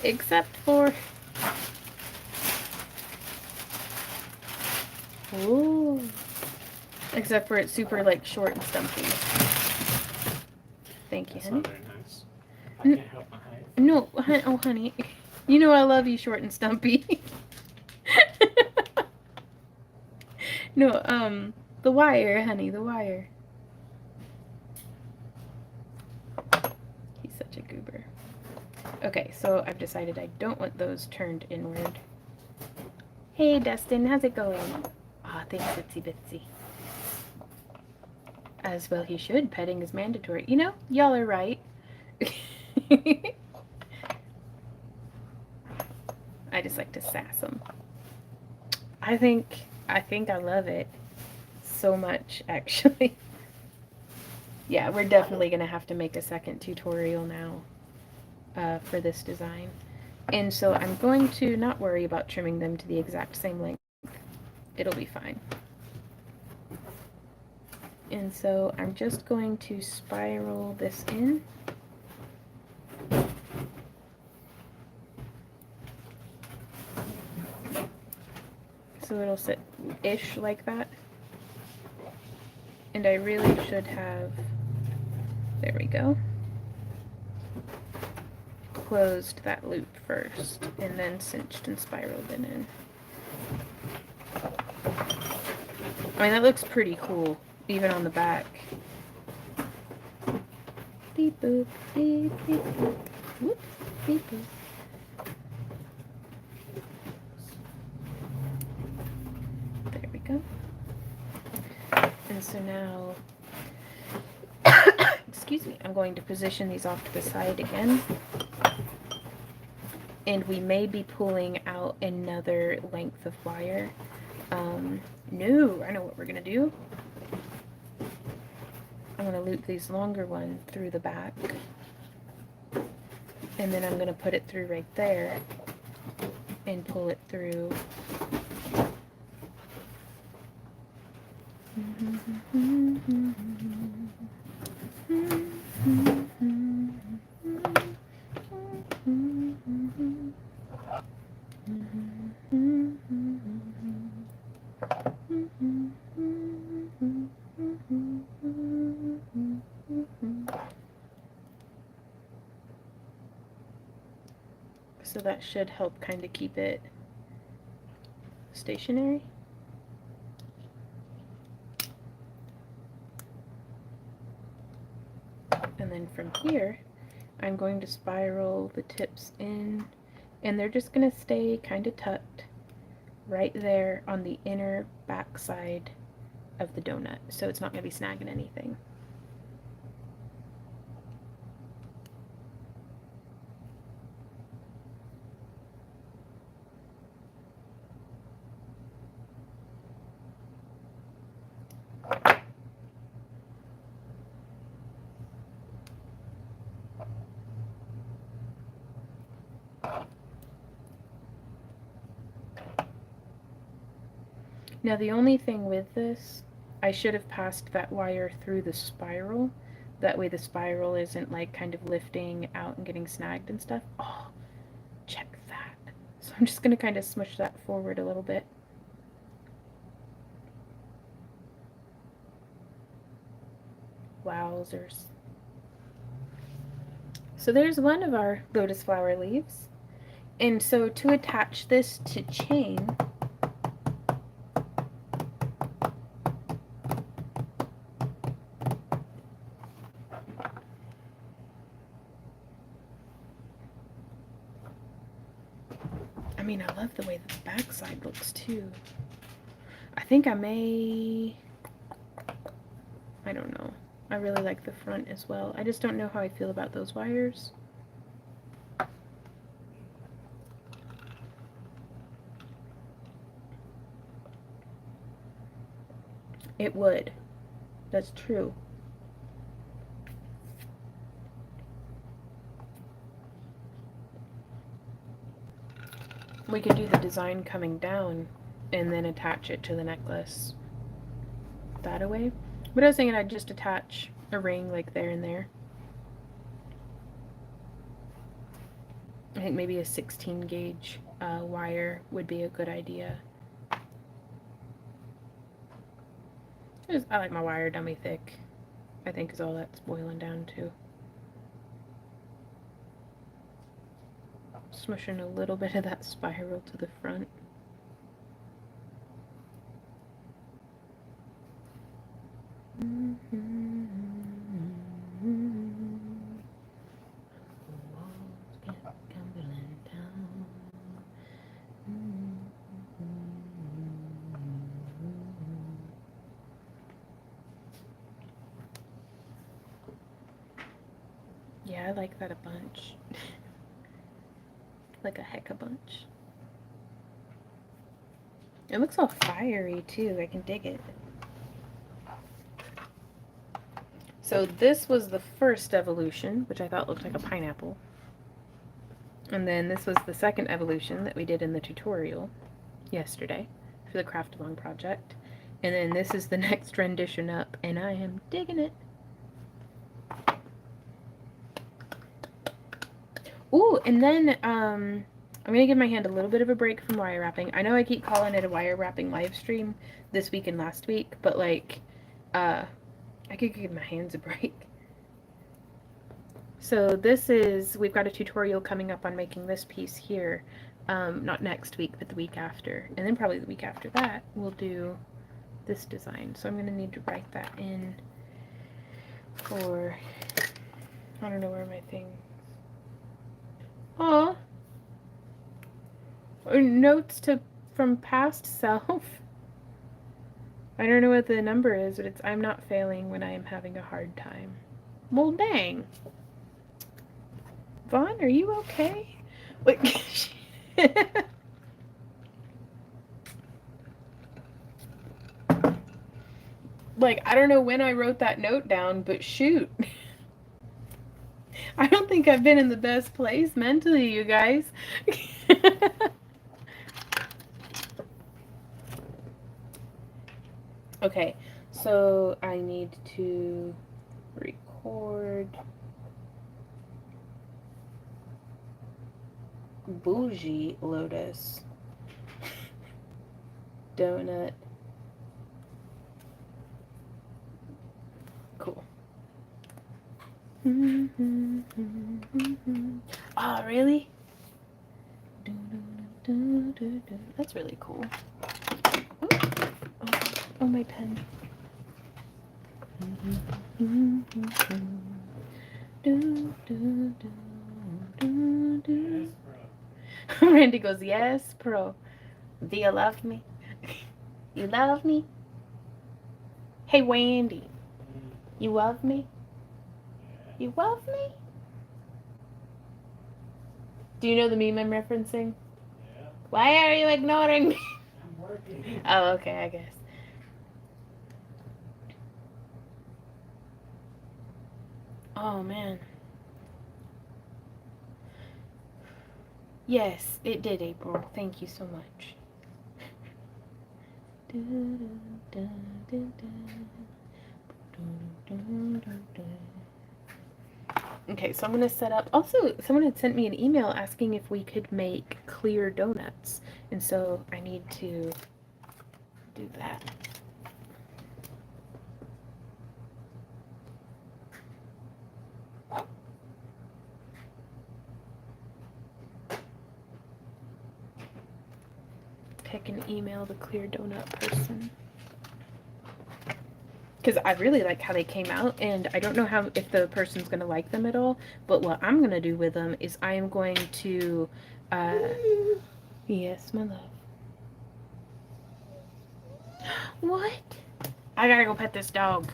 Except for... Ooh. Except for it's super, like, short and stumpy. Thank you, honey. That's not very nice. I can't help my height. No, oh, honey. You know I love you short and stumpy. No, the wire, honey, the wire. He's such a goober. Okay, so I've decided I don't want those turned inward. Hey, Dustin, how's it going? Aw, thanks, Itsy Bitsy. As well he should. Petting is mandatory. You know, y'all are right. I just like to sass him. I think I love it so much, actually. Yeah, we're definitely going to have to make a second tutorial now for this design. And so I'm going to not worry about trimming them to the exact same length. It'll be fine. And so I'm just going to spiral this in. So it'll sit-ish like that. And I really should have, there we go, closed that loop first and then cinched and spiraled it in. I mean, that looks pretty cool, even on the back. Beep boop, beep beep boop, whoop, beep boop. There we go. And so now excuse me, I'm going to position these off to the side again. And we may be pulling out another length of wire. No, I know what we're going to do. I'm going to loop these longer ones through the back. And then I'm going to put it through right there and pull it through. So that should help kind of keep it stationary. And then from here, I'm going to spiral the tips in, and they're just going to stay kind of tucked right there on the inner back side of the donut, so it's not going to be snagging anything. Now the only thing with this, I should have passed that wire through the spiral. That way the spiral isn't like kind of lifting out and getting snagged and stuff. Oh, check that. So I'm just going to kind of smush that forward a little bit. Wowzers. So there's one of our lotus flower leaves. And so to attach this to chain, I mean, I love the way the back side looks too. I think I may, I don't know. I really like the front as well. I just don't know how I feel about those wires. It would. That's true. We could do the design coming down and then attach it to the necklace that way. But I was thinking I'd just attach a ring like there and there. I think maybe a 16 gauge wire would be a good idea. I like my wire dummy thick, I think is all that's boiling down to. Smushing a little bit of that spiral to the front. Yeah, I like that a bunch. Like a heck a bunch. It looks all fiery too. I can dig it. So this was the first evolution, which I thought looked like a pineapple. And then this was the second evolution that we did in the tutorial yesterday for the craft along project. And then this is the next rendition up, and I am digging it. Ooh, and then I'm going to give my hand a little bit of a break from wire wrapping. I know I keep calling it a wire wrapping live stream this week and last week, but like, I could give my hands a break. So this is, we've got a tutorial coming up on making this piece here. Not next week, but the week after. And then probably the week after that, we'll do this design. So I'm going to need to write that in for, I don't know where my thing. Aw. Notes from past self. I don't know what the number is, but it's I'm not failing when I am having a hard time. Well, dang. Vaughn, are you okay? Wait. Like, I don't know when I wrote that note down, but shoot. I don't think I've been in the best place mentally, you guys. Okay, so I need to record bougie lotus donut. Cool. Oh, really? That's really cool. Oh, my pen. Randy goes, yes, pro. Do you love me? You love me? Hey, Wendy. You love me? You love me? Do you know the meme I'm referencing? Yeah. Why are you ignoring me? I'm working. Oh, okay, I guess. Oh, man. Yes, it did, April. Thank you so much. Okay, so I'm going to set up. Also, someone had sent me an email asking if we could make clear donuts. And so I need to do that. Pick an email the clear donut person. Because I really like how they came out, and I don't know how if the person's going to like them at all, but what I'm going to do with them is I am going to, yes, my love. What? I gotta go pet this dog.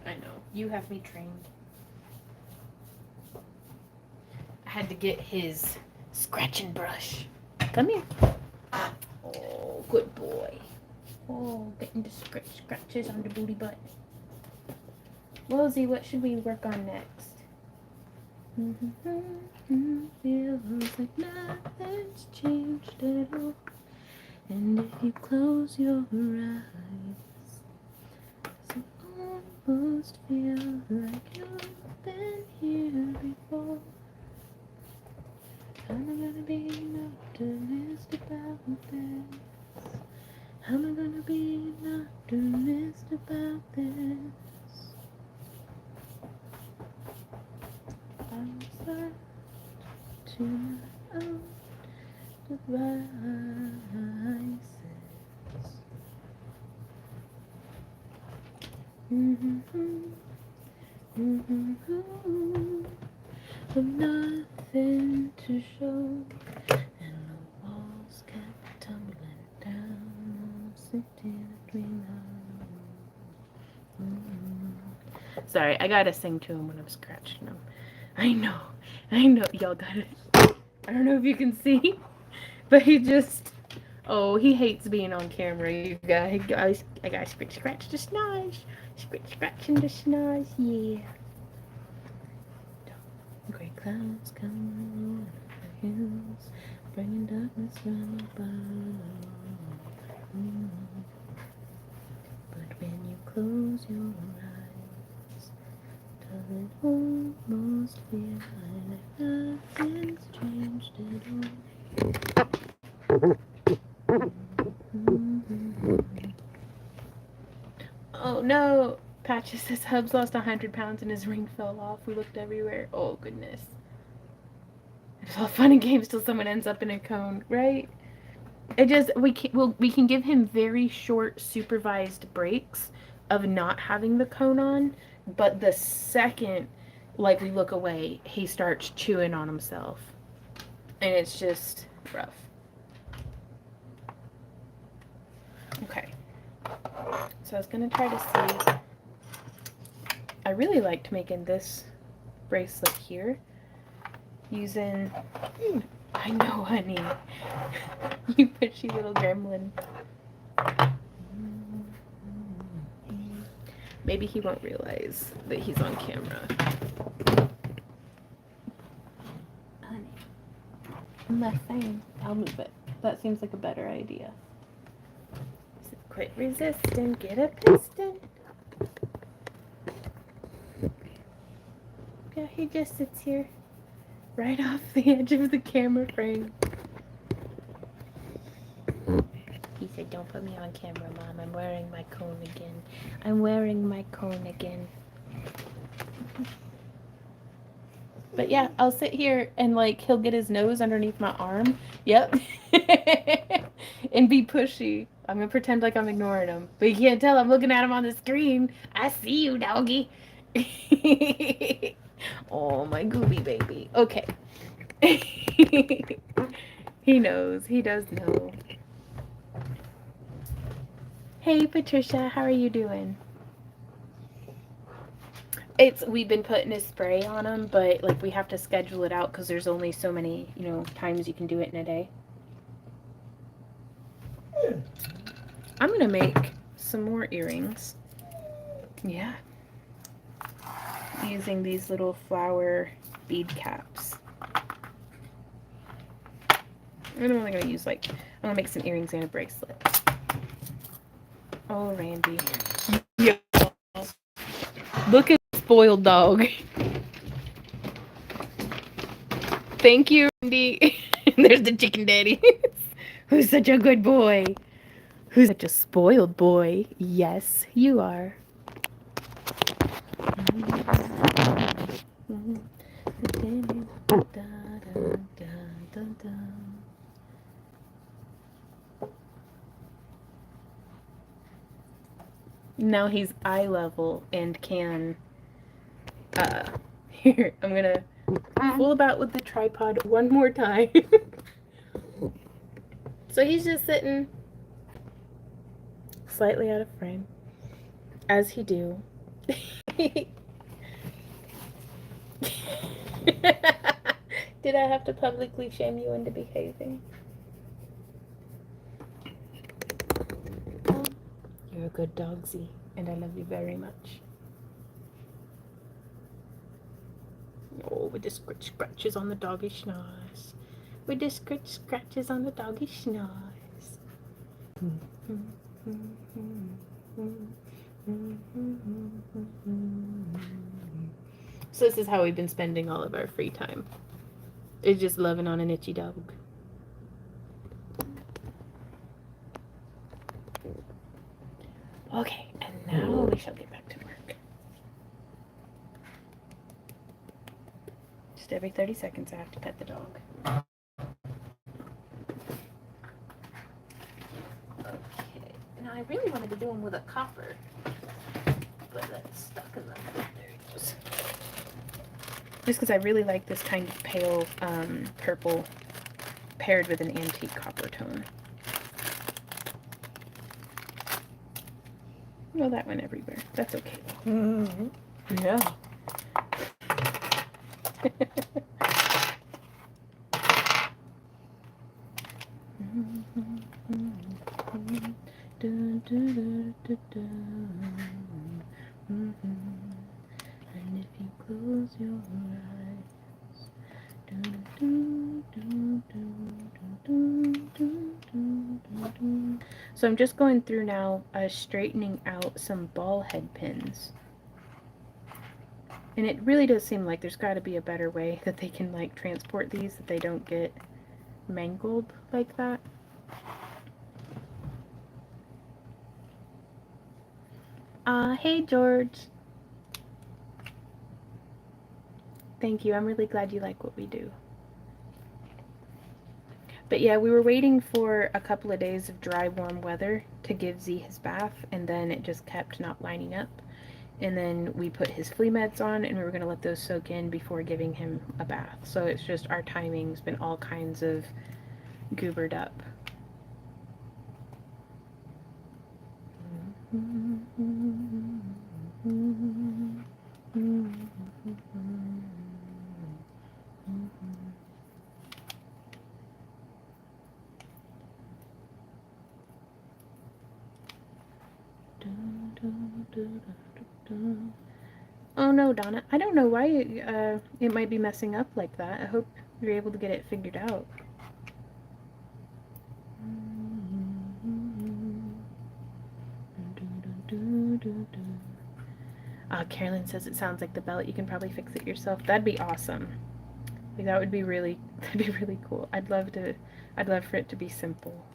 I know, you have me trained. I had to get his scratching brush. Come here. Oh, good boy. Oh, getting the scratches on the booty butt. Rosie, what should we work on next? Feels like nothing's changed at all. And if you close your eyes, so almost feel like you've been here before. How am I gonna be an optimist about this? How am I gonna be an optimist about this? I'm sad to my own devices. Of nothing to show, and the walls kept tumbling down, sitting between us. Sorry, I gotta sing to him when I'm scratching him. I know, y'all got it. I don't know if you can see, but he just, oh, he hates being on camera, you guys. I gotta scratch the snaz. Scratching the snaz, yeah. Gray clouds come over the hills, bringing darkness from above. But when you close your eyes, does it almost feel like nothing's changed at all? Oh no! Patches says Hubs lost 100 pounds and his ring fell off. We looked everywhere. Oh goodness. It's all fun and games till someone ends up in a cone, right? It just we can give him very short supervised breaks of not having the cone on, but the second like we look away, he starts chewing on himself. And it's just rough. So I was gonna try to see. I really liked making this bracelet here using. I know, honey. You pushy little gremlin. Maybe he won't realize that he's on camera. Honey, my thing. I'll move it. That seems like a better idea. Quit resisting. Get a piston. Yeah, he just sits here, right off the edge of the camera frame. He said, "Don't put me on camera, Mom. I'm wearing my cone again. I'm wearing my cone again." But yeah, I'll sit here and like he'll get his nose underneath my arm. Yep. And be pushy. I'm gonna pretend like I'm ignoring him. But you can't tell I'm looking at him on the screen. I see you, doggy. Oh, my gooby baby. Okay. He knows. He does know. Hey, Patricia. How are you doing? We've been putting a spray on them, but like we have to schedule it out because there's only so many, times you can do it in a day. I'm gonna make some more earrings. Yeah. Using these little flower bead caps. I'm only gonna use I'm gonna make some earrings and a bracelet. Oh, Randy. Yeah. Look at the spoiled dog. Thank you, Randy. There's the chicken daddy. Who's such a good boy? Who's such a spoiled boy? Yes, you are. Now he's eye level and can here, I'm gonna fool about with the tripod one more time. So he's just sitting slightly out of frame, as he do. Did I have to publicly shame you into behaving? You're a good dogsy, and I love you very much. Oh, with the scratches on the doggy schnoz. With the scratches on the doggy schnoz. So this is how we've been spending all of our free time. It's just loving on an itchy dog. Okay, and now we shall get back to work. Just every 30 seconds I have to pet the dog. Okay, now I really wanted to do them with a copper, but that's stuck in the... There it goes. Just because I really like this kind of pale purple paired with an antique copper tone. Well, that went everywhere. That's okay though. Mm-hmm. Yeah. And if you close your eyes, so I'm just going through now, straightening out some ball head pins. And it really does seem like there's got to be a better way that they can like transport these, that they don't get mangled like that. Hey George. Thank you. I'm really glad you like what we do. But yeah, we were waiting for a couple of days of dry, warm weather to give Z his bath, and then it just kept not lining up. And then we put his flea meds on, and we were going to let those soak in before giving him a bath. So it's just our timing's been all kinds of goobered up. Oh no, Donna. I don't know why it might be messing up like that. I hope you're able to get it figured out. Carolyn says it sounds like the belt. You can probably fix it yourself. That'd be awesome. Like that would be really, that'd be really cool. I'd love for it to be simple.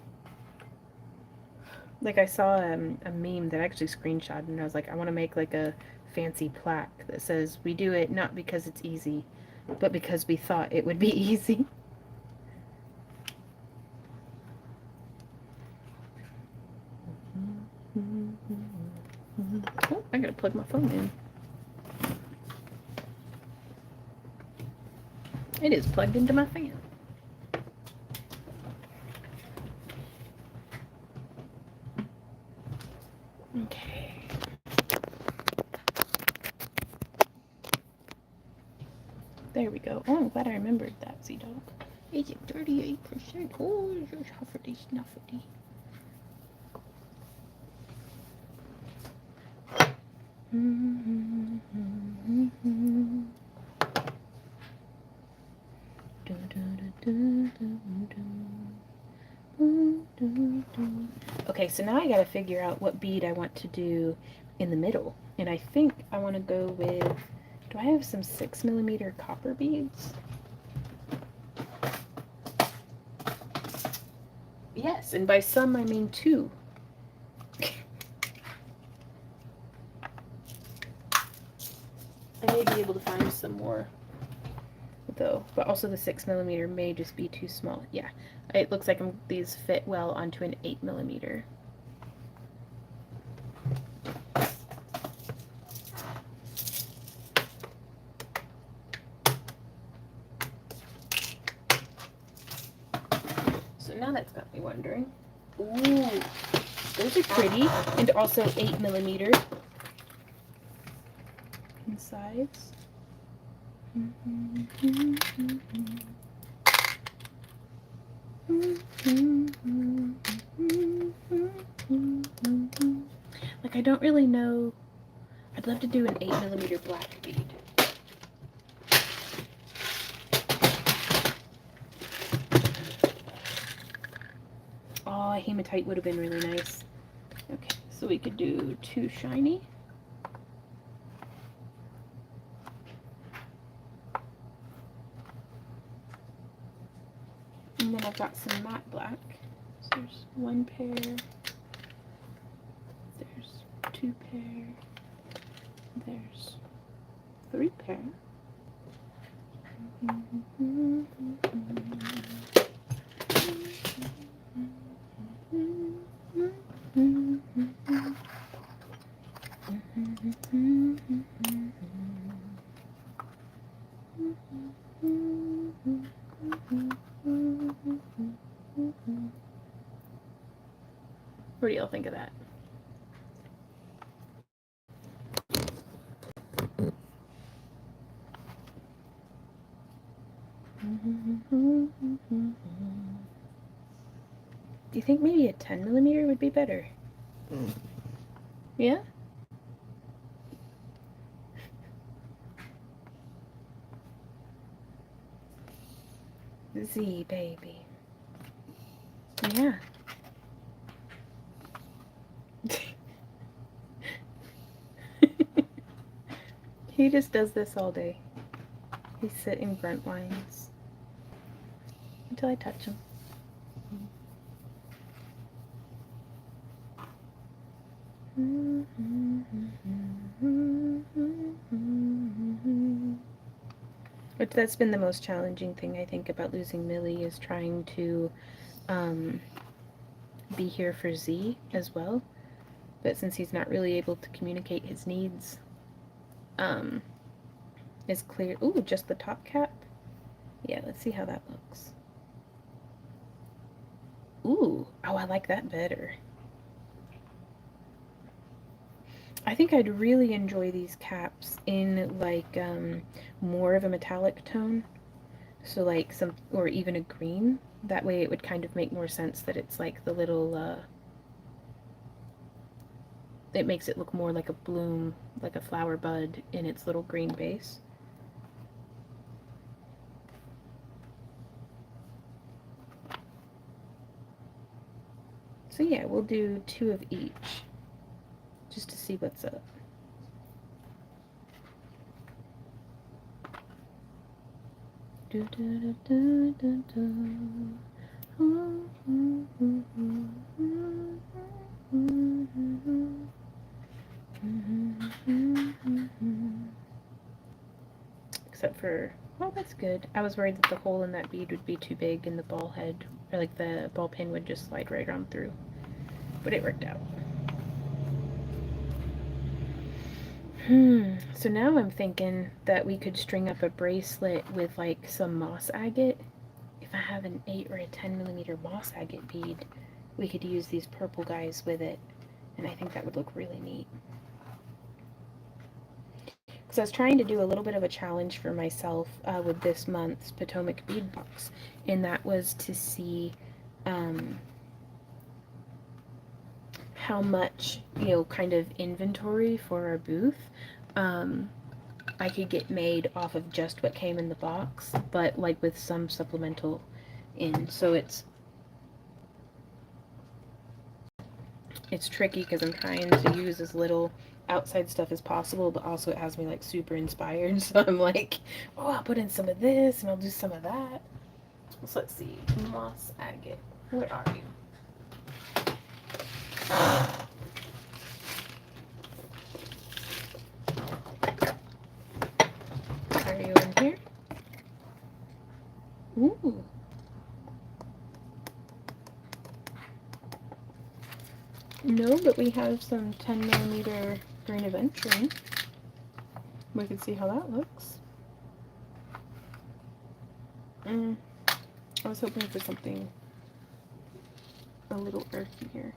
Like I saw a meme that I actually screenshotted, and I was like, I want to make like a fancy plaque that says, "We do it not because it's easy, but because we thought it would be easy." Oh, I gotta plug my phone in. It is plugged into my fan. Okay. There we go. Oh, I'm glad I remembered that, Z-Dog. Is it 38%? Oh, it's huffity snuffity. Okay, so now I gotta figure out what bead I want to do in the middle. And I think I want to go with, do I have some 6mm copper beads? Yes, and by some I mean 2. I may be able to find some more though, but also the 6mm may just be too small. Yeah, it looks like these fit well onto an 8mm. So now that's got me wondering. Ooh, those are pretty, and also 8mm insides. Like I don't really know. I'd love to do an 8mm black bead. Oh, hematite would have been really nice. Okay, so we could do 2 shiny. And then I've got some matte black. So there's 1 pair. There's 2 pair. There's 3 pair. What do y'all think of that? Do you think maybe a 10mm would be better? Yeah? Z, baby. Yeah. He just does this all day. He sit and grunt whines until I touch him. But that's been the most challenging thing, I think, about losing Millie, is trying to be here for Z as well. But since he's not really able to communicate his needs, is clear. Ooh, just the top cap? Yeah, let's see how that looks. Ooh, oh, I like that better. I think I'd really enjoy these caps in like more of a metallic tone. So like some, or even a green. That way it would kind of make more sense that it's like the little it makes it look more like a bloom, like a flower bud in its little green base. So yeah, we'll do 2 of each, just to see what's up. Except for, well, that's good. I was worried that the hole in that bead would be too big and the ball head, or like the ball pin would just slide right on through. But it worked out. So now I'm thinking that we could string up a bracelet with like some moss agate. If I have an 8 or a 10mm moss agate bead, we could use these purple guys with it. And I think that would look really neat. Because I was trying to do a little bit of a challenge for myself with this month's Potomac bead box. And that was to see how much, kind of inventory for our booth I could get made off of just what came in the box, but like with some supplemental in. So it's tricky because I'm trying to use as little outside stuff as possible, but also it has me like super inspired. So I'm like, oh, I'll put in some of this and I'll do some of that. So let's see, moss agate. Where are you? Are you in here? Ooh. No, but we have some 10mm grain of entry. We can see how that looks. I was hoping for something a little earthier.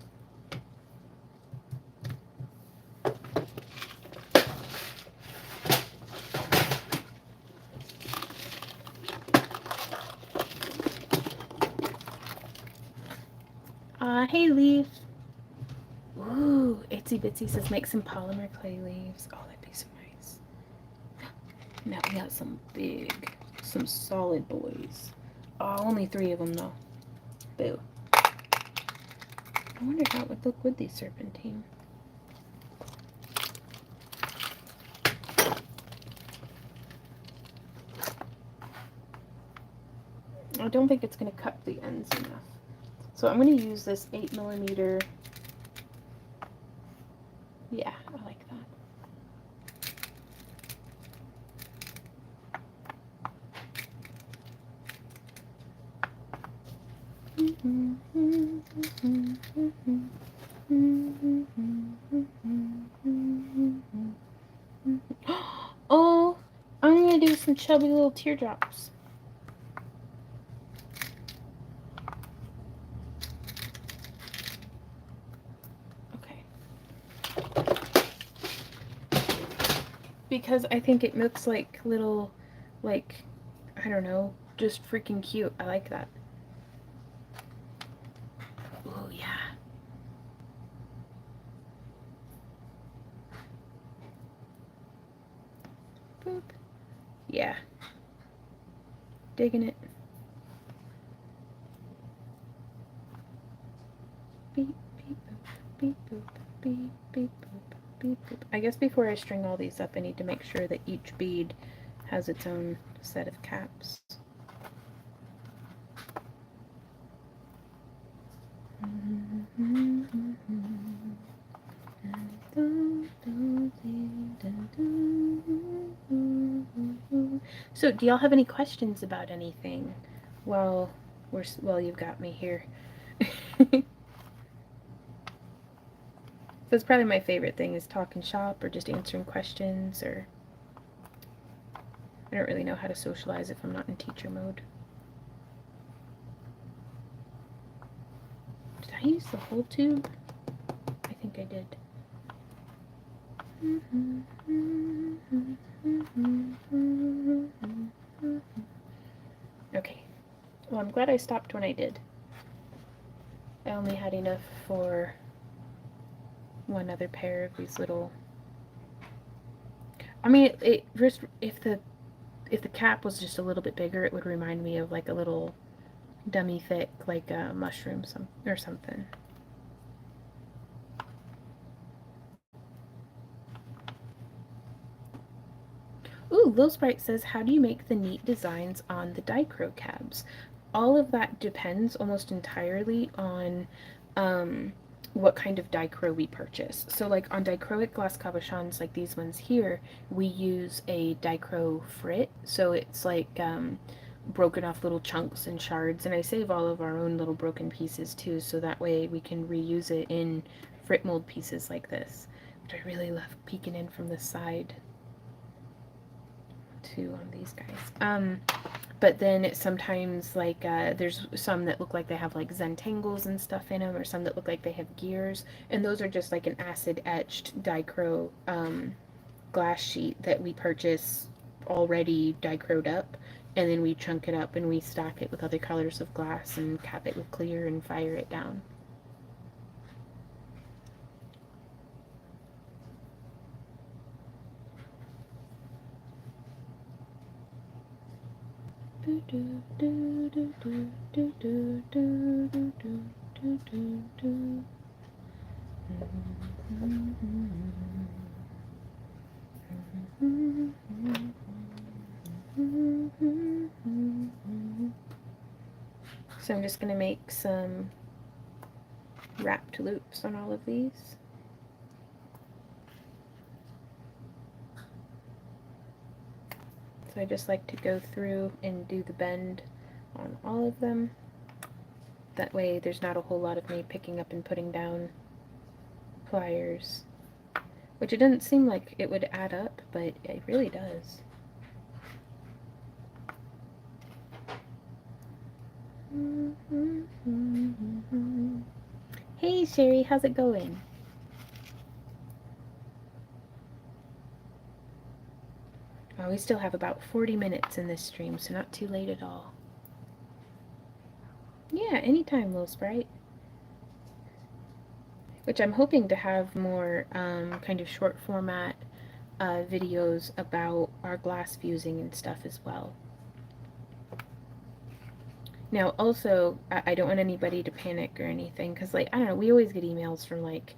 Hey, Leaf. Ooh, Itsy Bitsy says make some polymer clay leaves. Oh, that'd be so nice. Now we got some solid boys. Oh, only 3 of them though. Boo. I wonder how it would look with these serpentine. I don't think it's going to cut the ends enough. So I'm going to use this 8mm. Yeah, I like that. Oh, I'm going to do some chubby little teardrops. Because I think it looks like little, like, I don't know, just freaking cute. I like that. Oh, yeah. Boop. Yeah. Digging it. Beep, beep, boop, beep, boop, beep, beep, boop, beep, boop. I guess before I string all these up, I need to make sure that each bead has its own set of caps. So, do y'all have any questions about anything while you've got me here? That's probably my favorite thing, is talking shop or just answering questions, or I don't really know how to socialize if I'm not in teacher mode. Did I use the whole tube? I think I did. Okay. Well, I'm glad I stopped when I did. I only had enough for one other pair of these little. I mean, it just if the cap was just a little bit bigger, it would remind me of like a little dummy thick, like a mushroom or something. Ooh, Lil Sprite says, how do you make the neat designs on the dichro cabs? All of that depends almost entirely on what kind of dichro we purchase. So like on dichroic glass cabochons like these ones here, we use a dichro frit. So it's like broken off little chunks and shards. And I save all of our own little broken pieces too, so that way we can reuse it in frit mold pieces like this, which I really love peeking in from the side too on these guys. But then sometimes like there's some that look like they have like zentangles and stuff in them, or some that look like they have gears, and those are just like an acid etched dichro glass sheet that we purchase already dichroed up, and then we chunk it up and we stack it with other colors of glass and cap it with clear and fire it down. So I'm just going to make some wrapped loops on all of these. So I just like to go through and do the bend on all of them. That way there's not a whole lot of me picking up and putting down pliers, which it doesn't seem like it would add up, but it really does. Hey Sherry, how's it going? Oh, we still have about 40 minutes in this stream, so not too late at all. Yeah, anytime, Lil Sprite. Which I'm hoping to have more kind of short format videos about our glass fusing and stuff as well. Now, also, I don't want anybody to panic or anything, because, like, I don't know, we always get emails from, like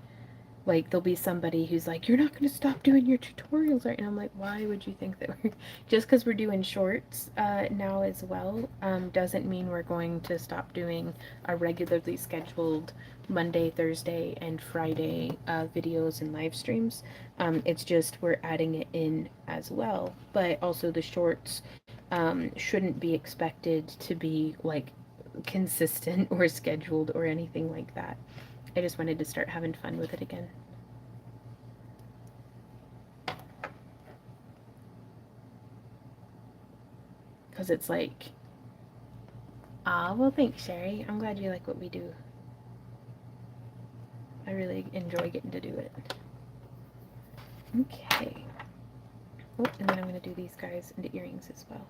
there'll be somebody who's like, you're not going to stop doing your tutorials, right? And I'm like, why would you think that we're, just because we're doing shorts now as well, doesn't mean we're going to stop doing our regularly scheduled Monday, Thursday, and Friday videos and live streams. It's just we're adding it in as well. But also the shorts shouldn't be expected to be like consistent or scheduled or anything like that. I just wanted to start having fun with it again. Because it's like, well, thanks, Sherry. I'm glad you like what we do. I really enjoy getting to do it. Okay. Oh, and then I'm going to do these guys into earrings as well.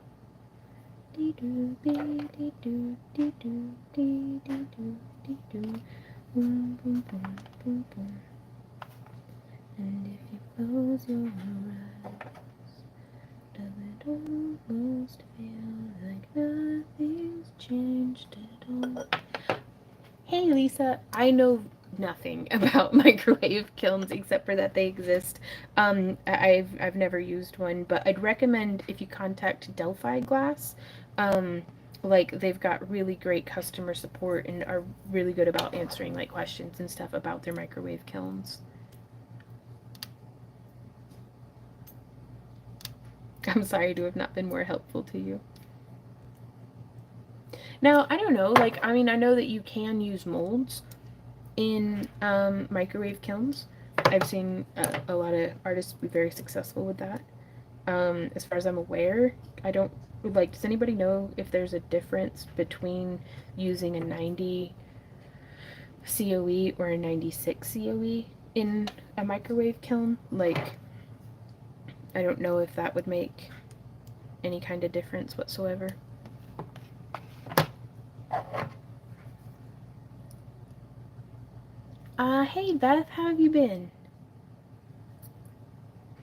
Boom, boom, boom, boom, boom. And if you close your eyes, does it almost feel like nothing's changed at all? Hey Lisa, I know nothing about microwave kilns except for that they exist. I've never used one, but I'd recommend if you contact Delphi Glass, like they've got really great customer support and are really good about answering like questions and stuff about their microwave kilns. I'm sorry to have not been more helpful to you. Now, I don't know, like, I mean, I know that you can use molds in microwave kilns. I've seen a lot of artists be very successful with that. As far as I'm aware, I don't, like, does anybody know if there's a difference between using a 90 COE or a 96 COE in a microwave kiln? Like, I don't know if that would make any kind of difference whatsoever. Hey Beth, how have you been?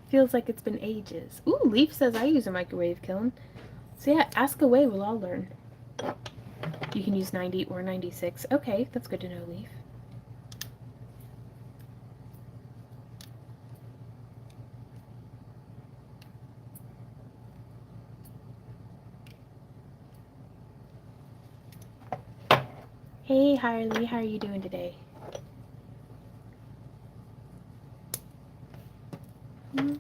Feels like it's been ages. Ooh, Leaf says I use a microwave kiln. So yeah, ask away, we'll all learn. You can use 90 or 96. Okay, that's good to know, Leaf. Hey Harley, how are you doing today? I'm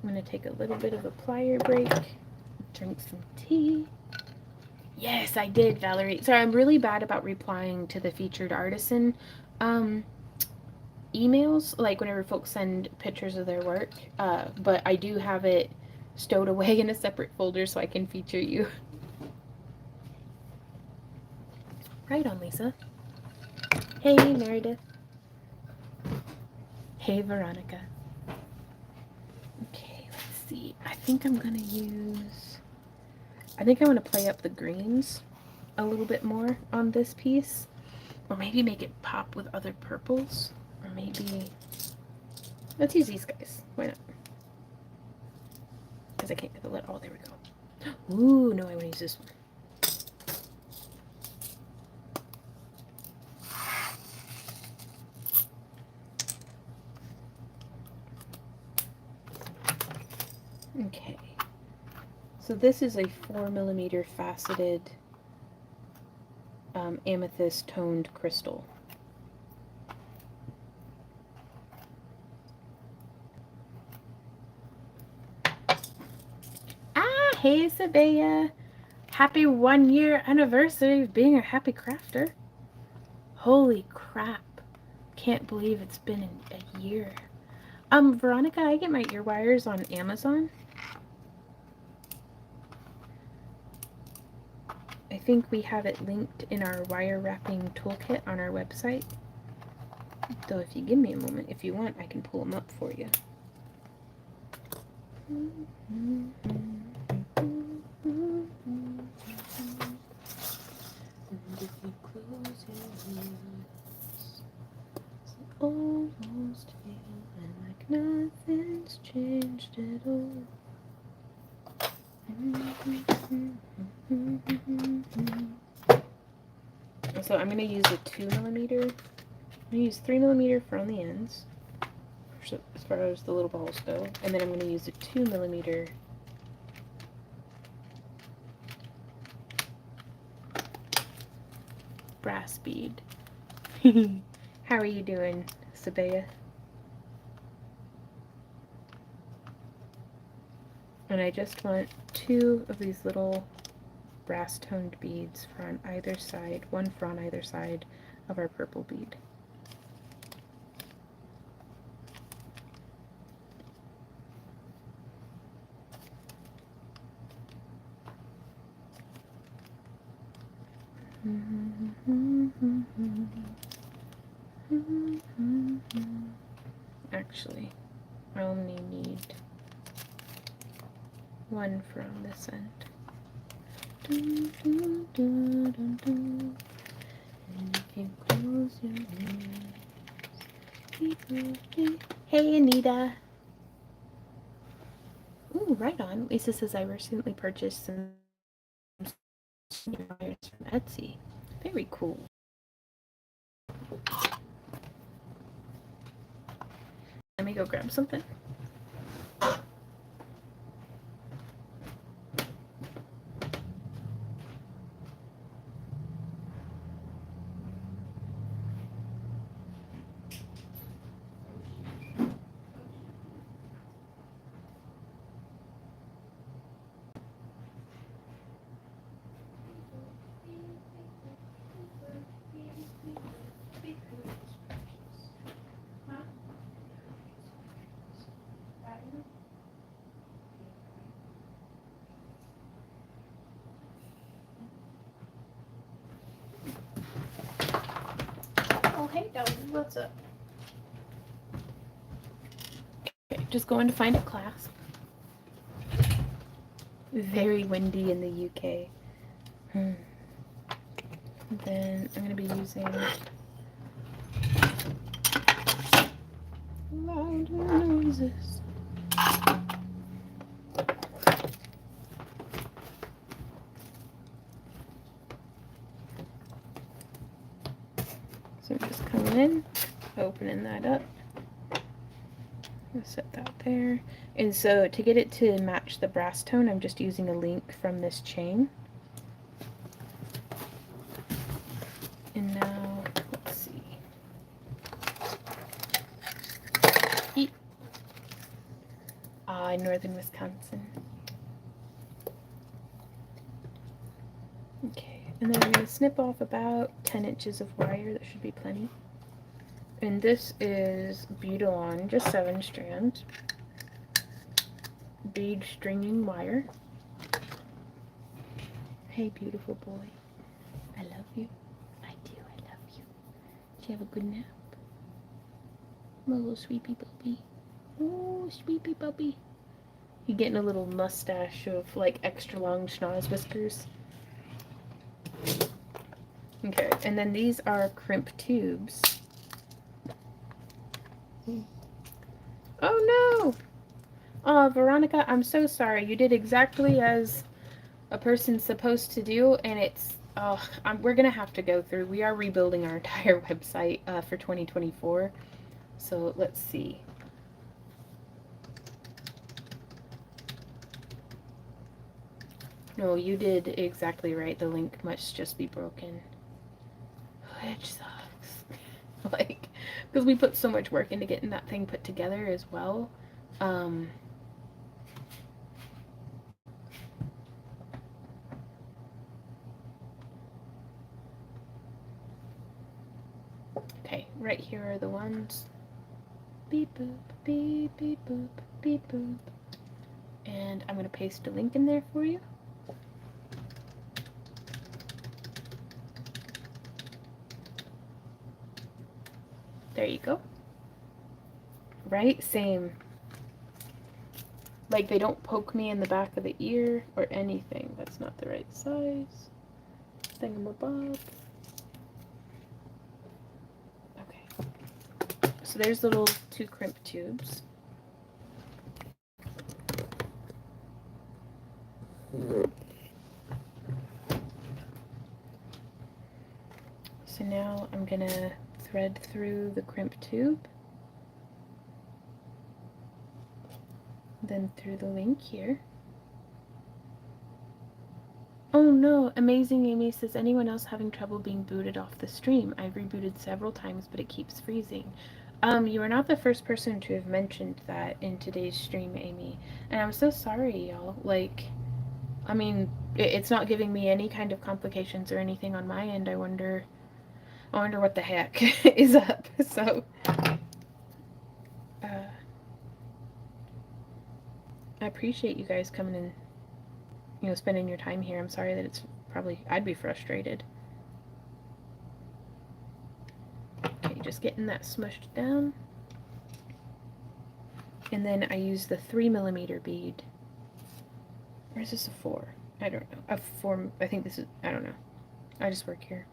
gonna take a little bit of a plier break, drink some tea. Yes, I did, Valerie. Sorry, I'm really bad about replying to the featured artisan emails, like whenever folks send pictures of their work, but I do have it stowed away in a separate folder so I can feature you. Right on, Lisa. Hey, Meredith. Hey, Veronica. Okay, let's see. I think I want to play up the greens a little bit more on this piece, or maybe make it pop with other purples, or maybe let's use these guys. Why not? Because I can't get the lid. Oh, there we go. Ooh, no, I want to use this one. Okay, so this is a 4mm faceted amethyst toned crystal. Ah, hey Sabea! Happy 1 year anniversary of being a happy crafter. Holy crap. Can't believe it's been a year. Veronica, I get my ear wires on Amazon. I think we have it linked in our wire wrapping toolkit on our website. Though if you give me a moment, if you want, I can pull them up for you. And if you close your eyes, it's almost feeling like nothing's changed at all. So I'm going to use a 2mm. I'm going to use 3mm for on the ends, as far as the little balls go, and then I'm going to use a 2mm brass bead. How are you doing, Sabea? And I just want 2 of these little brass toned beads for on either side, one for on either side of our purple bead. Actually, I only need one for on this end. And if you close your eyes. Hey Anita! Ooh, right on. Lisa says I recently purchased some wires from Etsy. Very cool. Let me go grab something. Oh, hey, Doggy, what's up? Okay, just going to find a clasp. Very windy in the UK. Then I'm going to be using loud noises. So I'm just coming in, opening that up. I'll set that there. And so to get it to match the brass tone, I'm just using a link from this chain. And now, let's see. Eat. Northern Wisconsin. Okay, and then I'm going to snip off about 10 inches of wire. That should be plenty. And this is bead along, just 7 strands. Bead stringing wire. Hey, beautiful boy. I love you. I do, I love you. Did you have a good nap? My little sweepy puppy. Oh, sweepy puppy. You're getting a little mustache of like extra long schnoz whiskers. Okay, and then these are crimp tubes. Oh no! Oh, Veronica, I'm so sorry. You did exactly as a person's supposed to do, and it's we're gonna have to go through. We are rebuilding our entire website for 2024. So let's see. No, you did exactly right. The link must just be broken. Which sucks. Like, because we put so much work into getting that thing put together as well. Okay, right here are the ones. Beep boop, beep beep boop, beep boop. And I'm going to paste a link in there for you. There you go. Right? Same. Like, they don't poke me in the back of the ear or anything. That's not the right size. Thingamabob. Okay. So there's little 2 crimp tubes. So now I'm going to thread through the crimp tube. Then through the link here. Oh no, Amazing Amy says, anyone else having trouble being booted off the stream? I've rebooted several times, but it keeps freezing. You are not the first person to have mentioned that in today's stream, Amy. And I'm so sorry, y'all. Like, I mean, it's not giving me any kind of complications or anything on my end. I wonder what the heck is up. So, I appreciate you guys coming and, spending your time here. I'm sorry that it's probably, I'd be frustrated. Okay, just getting that smushed down. And then I use the 3mm bead. Or is this a 4? I don't know. A 4, I think this is, I don't know. I just work here.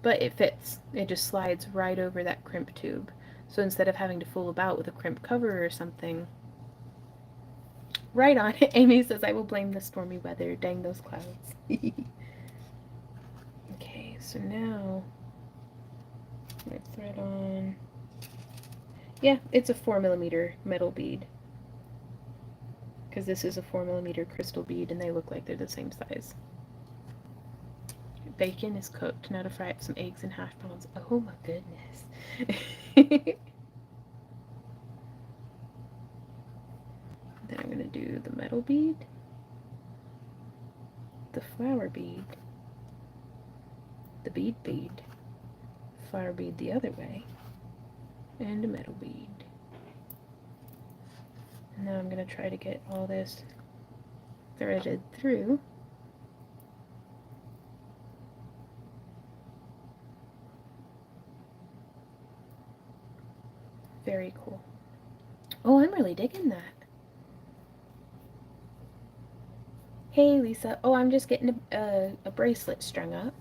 But it fits. It just slides right over that crimp tube. So instead of having to fool about with a crimp cover or something, right on it. Amy says, I will blame the stormy weather. Dang those clouds. Okay, so now I'm going to thread on. Yeah, it's a 4mm metal bead. Because this is a 4mm crystal bead and they look like they're the same size. Bacon is cooked. Now to fry up some eggs and hash browns. Oh my goodness. Then I'm going to do the metal bead, the flower bead, the bead, flower bead the other way, and a metal bead. And now I'm going to try to get all this threaded through. Very cool. Oh, I'm really digging that. Hey, Lisa. Oh, I'm just getting a bracelet strung up.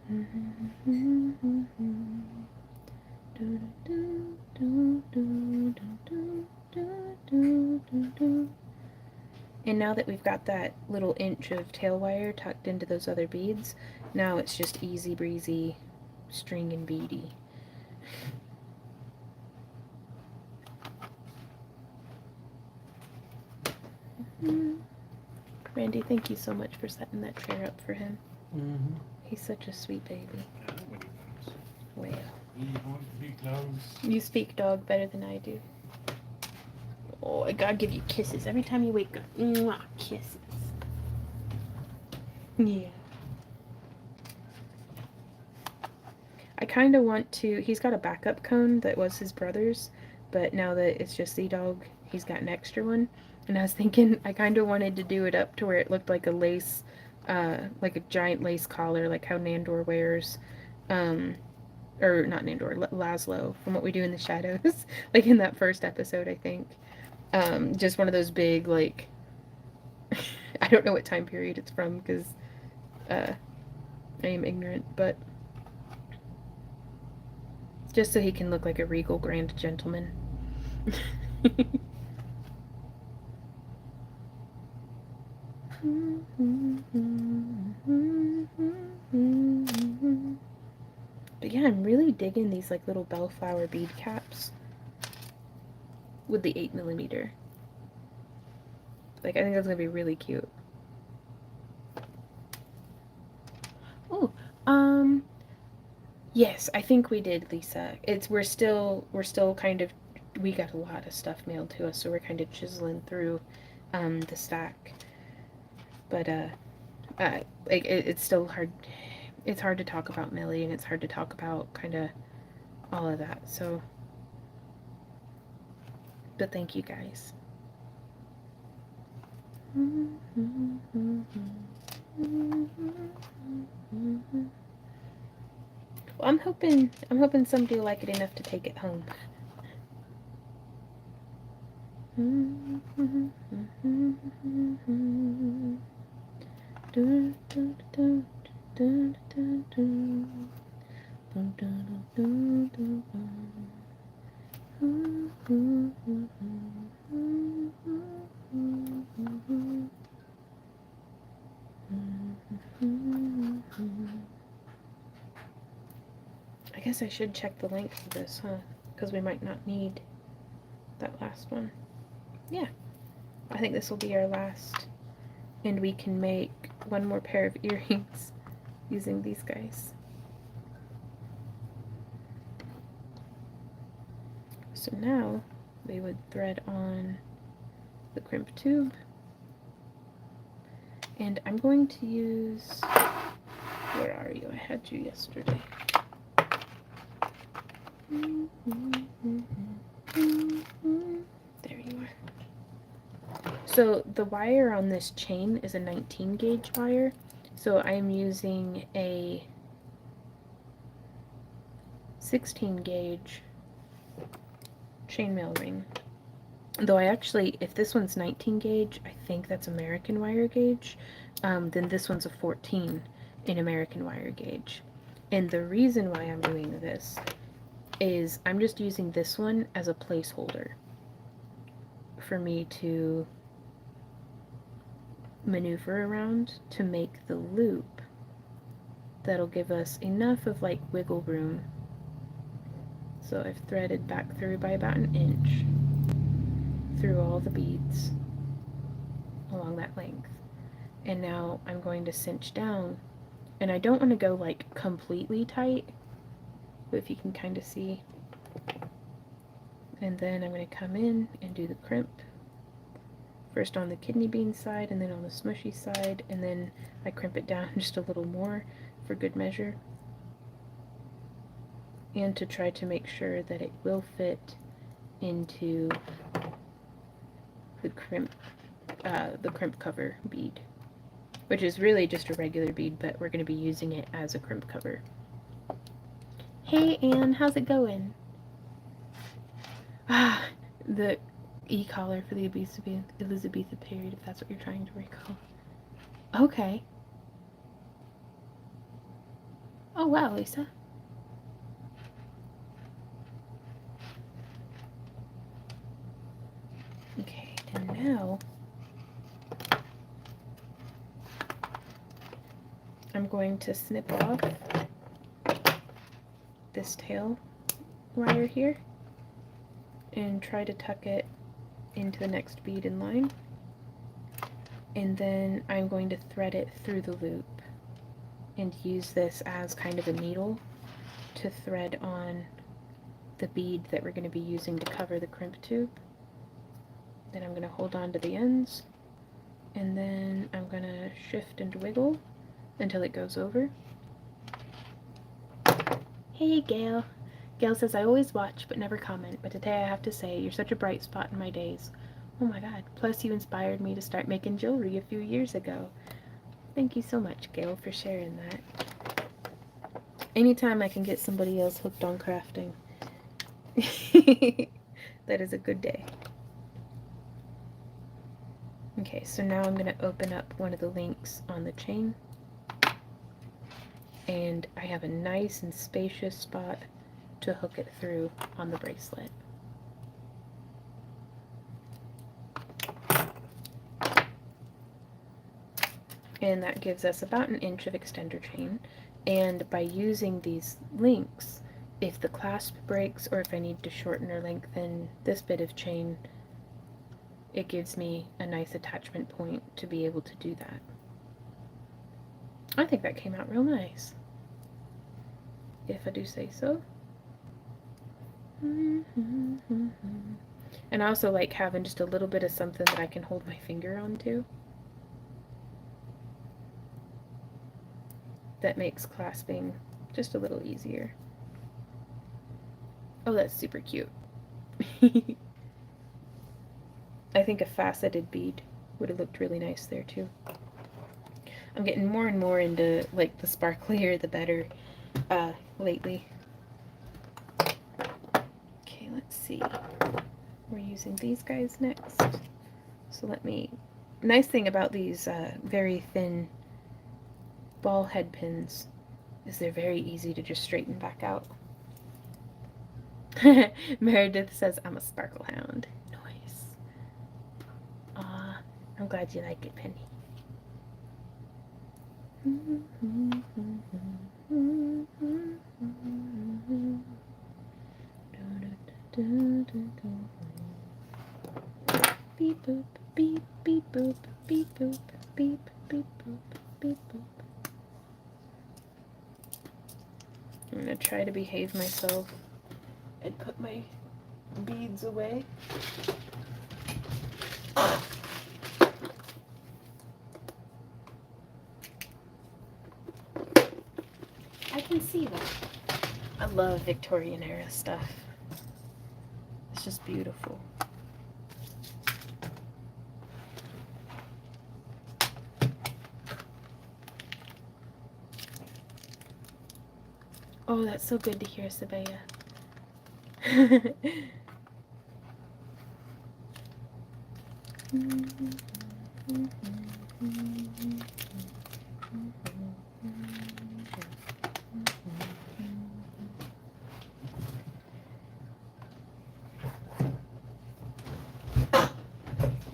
And now that we've got that little inch of tail wire tucked into those other beads, now it's just easy breezy string and beady. Randy, thank you so much for setting that chair up for him. Mm-hmm. He's such a sweet baby. I know what he wants. Well, He wants to be close. you speak dog better than I do. Oh, I gotta give you kisses every time you wake up. Mwah, kisses. Yeah. I kind of want to. He's got a backup cone that was his brother's, but now that it's just the dog, he's got an extra one. And I was thinking, I kind of wanted to do it up to where it looked like a lace, like a giant lace collar, like how Nandor wears, or not Nandor, Laszlo from What We Do in the Shadows, like in that first episode, I think. Just one of those big, like, I don't know what time period it's from because I am ignorant, but just so he can look like a regal grand gentleman. But yeah, I'm really digging these like little bellflower bead caps with the 8mm. Like, I think that's gonna be really cute. Oh, yes, I think we did, Lisa. We're still kind of, we got a lot of stuff mailed to us, so we're kind of chiseling through the stack. But like it's still hard. It's hard to talk about Millie, and it's hard to talk about kind of all of that. So, but thank you guys. Well, I'm hoping somebody will like it enough to take it home. I guess I should check the length of this, huh? Because we might not need that last one. Yeah, I think this will be our last. And we can make one more pair of earrings using these guys. So now we would thread on the crimp tube. And I'm going to use, where are you? I had you yesterday. There you are. So the wire on this chain is a 19 gauge wire. So I'm using a 16 gauge chainmail ring. Though I actually, if this one's 19 gauge, I think that's American wire gauge. Then this one's a 14 in American wire gauge. And the reason why I'm doing this is I'm just using this one as a placeholder for me to maneuver around to make the loop that'll give us enough of like wiggle room. So I've threaded back through by about an inch through all the beads along that length. And now I'm going to cinch down, and I don't want to go like completely tight, but if you can kind of see. And then I'm going to come in and do the crimp. First on the kidney bean side, and then on the smushy side, and then I crimp it down just a little more for good measure. And to try to make sure that it will fit into the crimp cover bead, which is really just a regular bead, but we're going to be using it as a crimp cover. Hey Anne, how's it going? The E-collar for the Elizabethan period, if that's what you're trying to recall. Okay. Oh, wow, Lisa. Okay, and now I'm going to snip off this tail wire here and try to tuck it into the next bead in line. And then I'm going to thread it through the loop and use this as kind of a needle to thread on the bead that we're going to be using to cover the crimp tube. Then I'm going to hold on to the ends, and then I'm going to shift and wiggle until it goes over. Hey Gail. Gail says, I always watch but never comment, but today I have to say you're such a bright spot in my days. Oh my god, plus you inspired me to start making jewelry a few years ago. Thank you so much, Gail, for sharing that. Anytime I can get somebody else hooked on crafting, that is a good day. Okay, so now I'm going to open up one of the links on the chain, and I have a nice and spacious spot to hook it through on the bracelet. And that gives us about 1 inch of extender chain, and by using these links, if the clasp breaks or if I need to shorten or lengthen this bit of chain, it gives me a nice attachment point to be able to do that. I think that came out real nice, if I do say so. And I also like having just a little bit of something that I can hold my finger onto. That makes clasping just a little easier. Oh, that's super cute. I think a faceted bead would have looked really nice there too. I'm getting more and more into like the sparklier the better lately. Okay, let's see. We're using these guys next. So let me... Nice thing about these very thin ball head pins is they're very easy to just straighten back out. Meredith says, I'm a sparkle hound. Nice. Aw, I'm glad you like it, Penny. Beep boop, beep, beep boop, beep boop, beep, beep boop, beep boop. I'm gonna try to behave myself and put my beads away. I can see that. I love Victorian era stuff. It's just beautiful. Oh, that's so good to hear, Sabaya.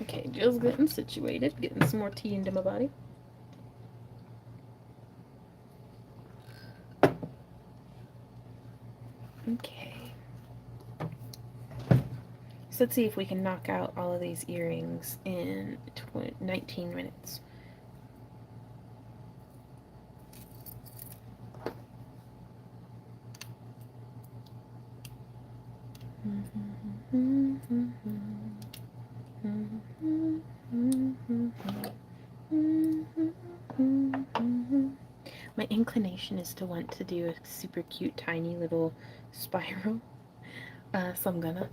Okay, just getting situated, getting some more tea into my body. Okay. So let's see if we can knock out all of these earrings in 19 minutes. My inclination is to want to do a super cute tiny little spiral, so I'm gonna.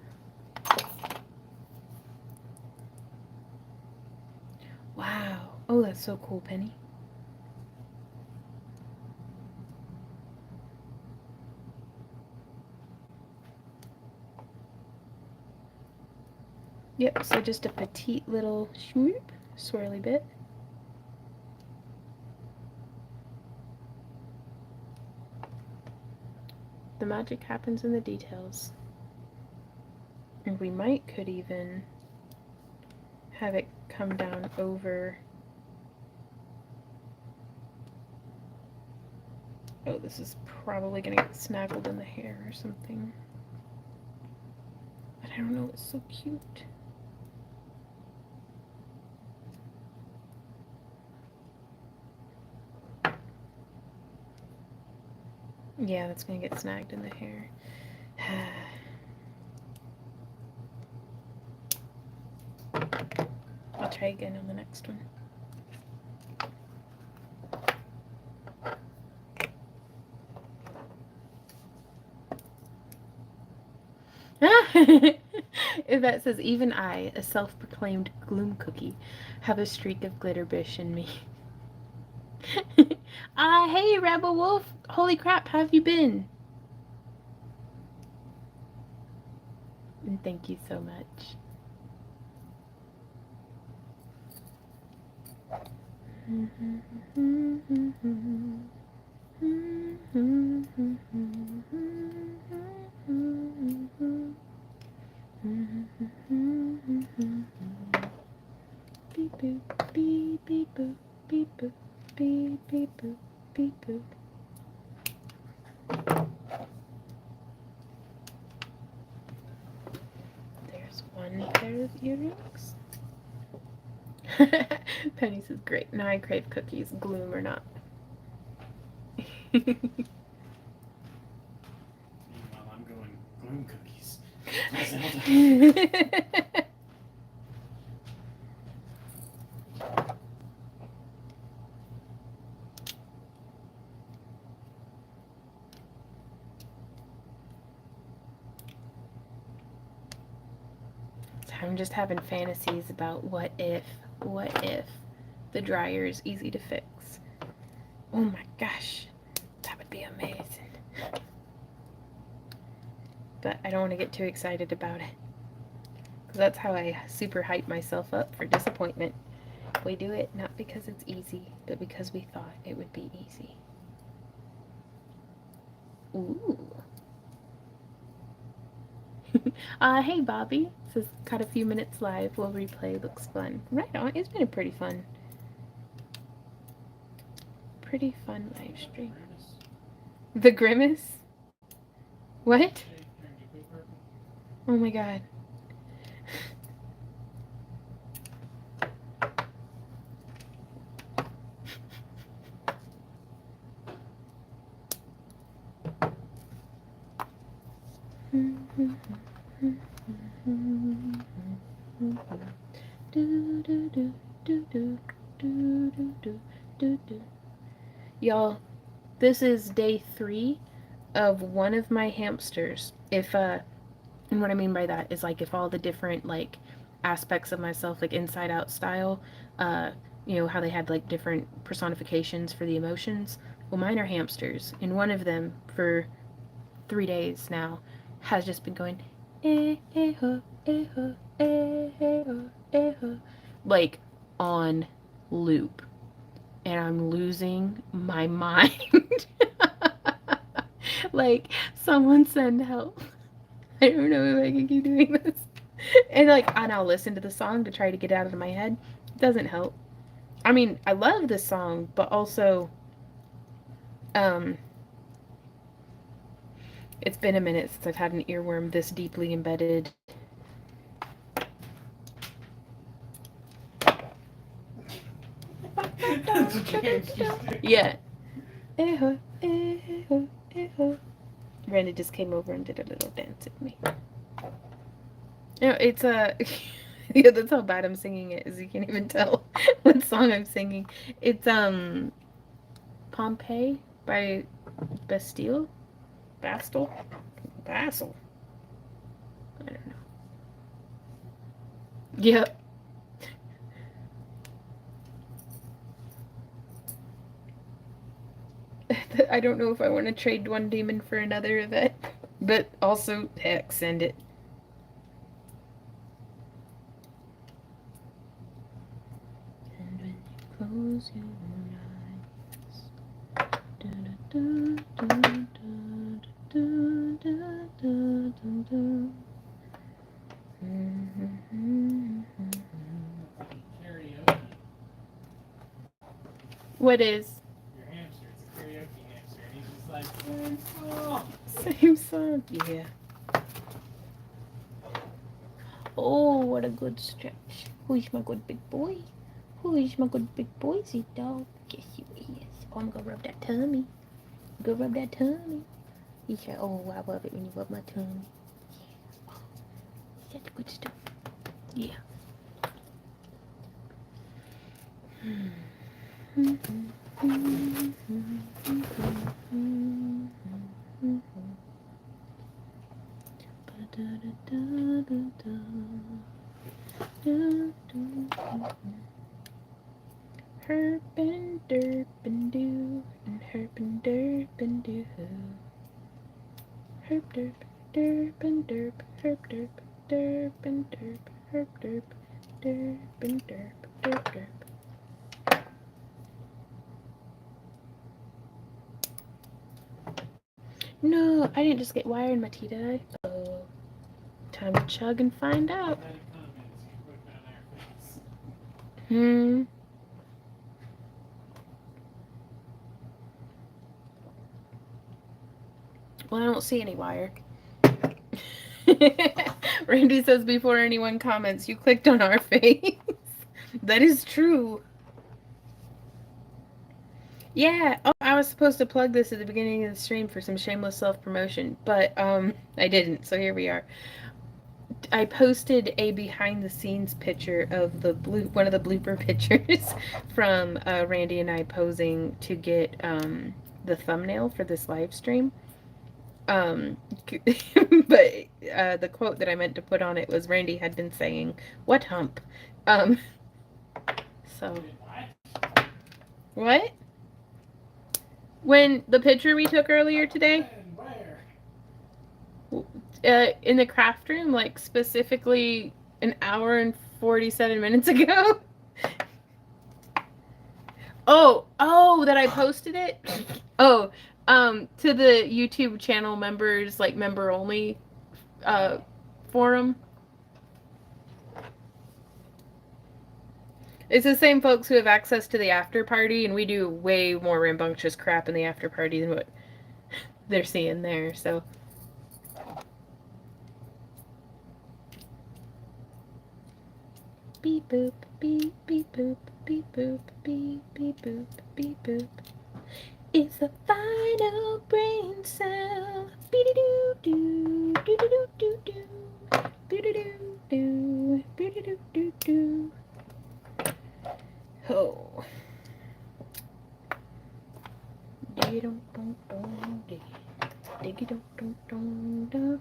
Wow. Oh, that's so cool, Penny. Yep, so just a petite little swoop, swirly bit. The magic happens in the details. And we could even have it come down over. Oh, this is probably gonna get snaggled in the hair or something. But I don't know, it's so cute. Yeah, that's gonna get snagged in the hair. I'll try again on the next one. Yvette says, even I, a self-proclaimed gloom cookie, have a streak of glitterbish in me. Hey, Rebel Wolf! Holy crap, how have you been? And thank you so much. Beep boop, beep beep boop, beep boop, beep beep boop, beep boop. There's one pair of earrings. Penny says, great. Now I crave cookies, gloom or not. Meanwhile, I'm going gloom cookies. So I'm just having fantasies about what if the dryer is easy to fix. Oh my gosh, that would be amazing. But I don't want to get too excited about it. Because that's how I super hype myself up for disappointment. We do it not because it's easy, but because we thought it would be easy. Ooh. Hey Bobby. Says, cut a few minutes live. We'll replay. Looks fun. Right on. It's been a pretty fun live stream. The grimace? What? Oh my god. Y'all, this is day 3 of one of my hamsters. And what I mean by that is like if all the different like aspects of myself, like inside out style, you know how they had like different personifications for the emotions. Well, mine are hamsters, and one of them for 3 days now has just been going like on loop, and I'm losing my mind. Like, someone send help. I don't know if I can keep doing this. And I'll listen to the song to try to get it out of my head. It doesn't help. I mean, I love this song, but also, it's been a minute since I've had an earworm this deeply embedded. Yeah. Randy just came over and did a little dance with me. No, it's yeah, that's how bad I'm singing it, is you can't even tell what song I'm singing. It's Pompeii by Bastille. Bastel? Basil. I don't know. Yep. I don't know if I want to trade one demon for another of it, but also, heck, send it. close your eyes. Karaoke. What is? Your hamster. It's a karaoke hamster. And he's just like, same song. Same song. Yeah. Oh, what a good stretch. Who is my good big boy? Who is my good big boy, Z dog? Yes, you is. Oh, I'm gonna rub that tummy. Go rub that tummy. He said, oh, I love it when you rub my tummy. Yeah. Oh, that's good stuff. Yeah. Herp and derp and do, and herp and derp and do. Herp derp, derp and derp, herp derp, derp and derp, herp derp, derp and derp, derp derp. No, I didn't just get wire in my tea, did I? Oh, time to chug and find out. Well, I don't see any wire. Randy says before anyone comments, you clicked on our face. That is true. Yeah. Oh, I was supposed to plug this at the beginning of the stream for some shameless self-promotion, but I didn't. So here we are. I posted a behind-the-scenes picture of the one of the blooper pictures from Randy and I posing to get the thumbnail for this live stream. But the quote that I meant to put on it was Randy had been saying, "What hump?" So what? When the picture we took earlier today? Where? In the craft room, like specifically an hour and 47 minutes ago. Oh, that I posted it? Oh, to the YouTube channel members, like member only forum. It's the same folks who have access to the after party, and we do way more rambunctious crap in the after party than what they're seeing there, so. Beep boop, beep beep boop, beep boop, beep beep boop, beep boop. It's the final brain cell. Be-do-do-do, do-do-do-do-do, be-do-do-do, be-do-do-do-do. Oh.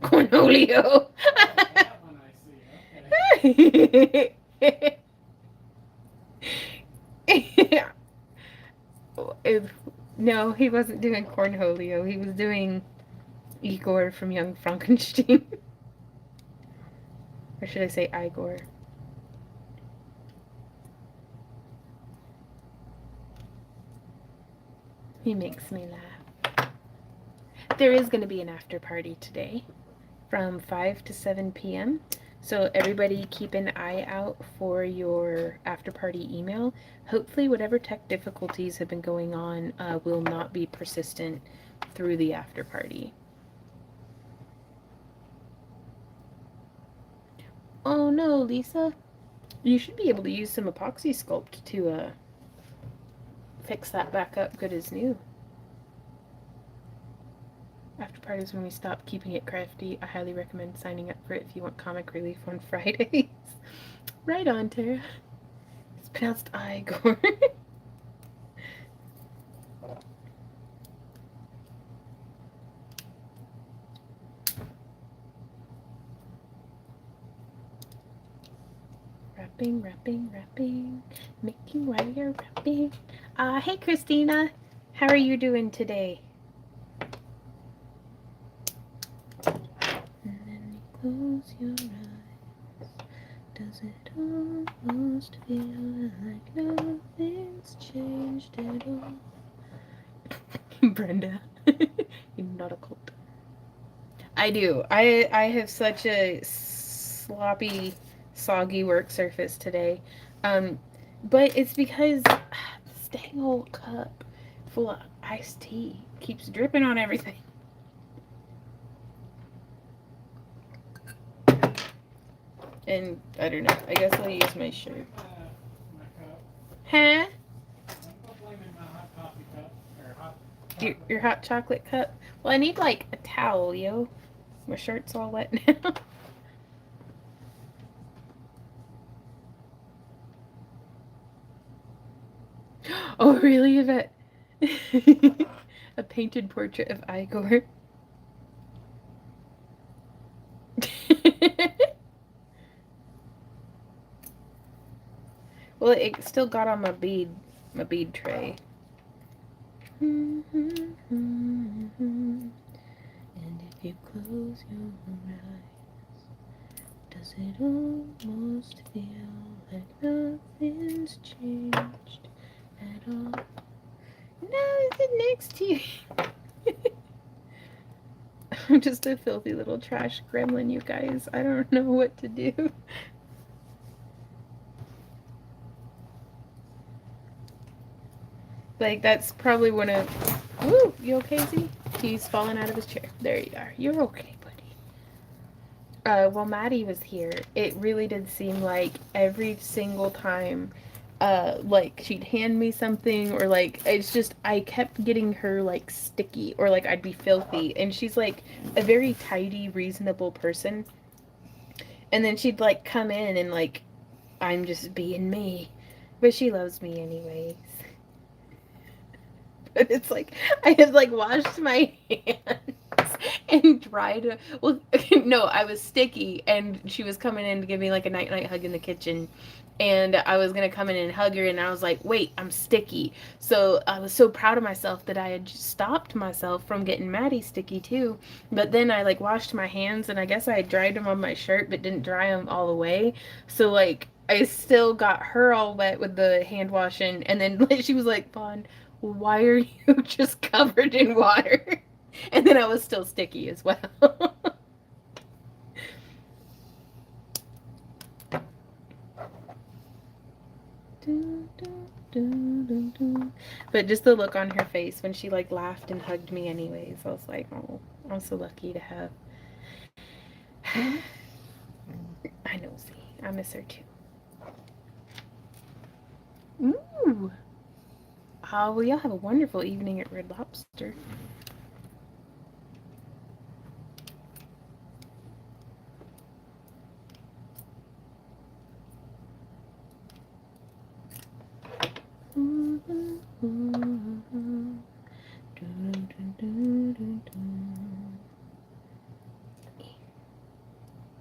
Cornholio. That one I see. Okay. No, he wasn't doing Cornholio. He was doing Igor from Young Frankenstein. Or should I say Igor? He makes me laugh. There is going to be an after party today from 5 to 7 p.m. So everybody keep an eye out for your after party email. Hopefully whatever tech difficulties have been going on will not be persistent through the after party. Oh no, Lisa. You should be able to use some epoxy sculpt to fix that back up good as new. After parties when we stop keeping it crafty, I highly recommend signing up for it if you want comic relief on Fridays. Right on, Tara. It's pronounced Igor. Wrapping, making wire wrapping. Hey Christina, how are you doing today? And then you close your eyes. Does it almost feel like nothing's changed at all? Brenda, you're not a cult. I do. I have such a sloppy, soggy work surface today. But it's because this dang old cup full of iced tea keeps dripping on everything. And I don't know. I guess I'll use my shirt. My cup. Huh? I'm blaming my hot coffee cup or hot. Your hot chocolate cup? Well, I need like a towel, yo. My shirt's all wet now. Oh, really? Yvette? A painted portrait of Igor. Well, it still got on my bead tray. And if you close your eyes, does it almost feel like nothing's changed at all? No, is it next to you? I'm just a filthy little trash gremlin, you guys. I don't know what to do. Like, that's probably one of... Woo! You okay, Z? He's fallen out of his chair. There you are. You're okay, buddy. While Maddie was here, it really did seem like every single time, like, she'd hand me something, or, like, it's just, I kept getting her, like, sticky, or, like, I'd be filthy. And she's, like, a very tidy, reasonable person. And then she'd, like, come in and, like, I'm just being me. But she loves me anyways. But it's like I had like washed my hands and dried. Well, no, I was sticky, and she was coming in to give me like a night hug in the kitchen, and I was gonna come in and hug her, and I was like, wait, I'm sticky. So I was so proud of myself that I had just stopped myself from getting Maddie sticky too. But then I like washed my hands, and I guess I had dried them on my shirt, but didn't dry them all the way. So like I still got her all wet with the hand washing, and then she was like, Vaughn, why are you just covered in water? And then I was still sticky as well. But just the look on her face when she like laughed and hugged me anyways, I was like, oh, I'm so lucky to have. I know, Z. I miss her too. Ooh. Oh, well, y'all have a wonderful evening at Red Lobster.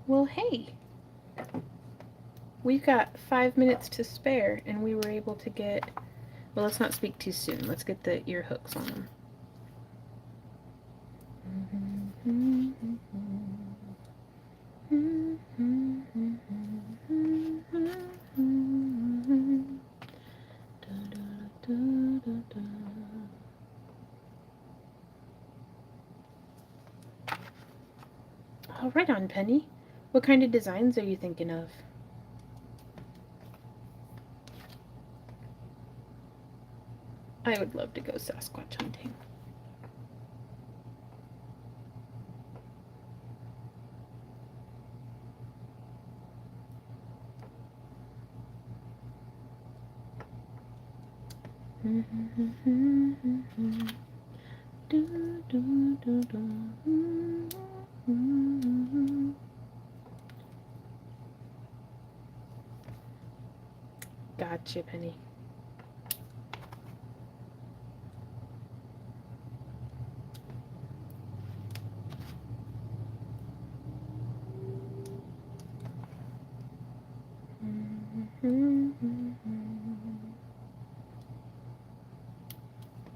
Well, hey. We've got 5 minutes to spare, and we were able to get... Well, let's not speak too soon. Let's get the ear hooks on them. Oh, right on, Penny. What kind of designs are you thinking of? I would love to go Sasquatch hunting. Gotcha, Penny.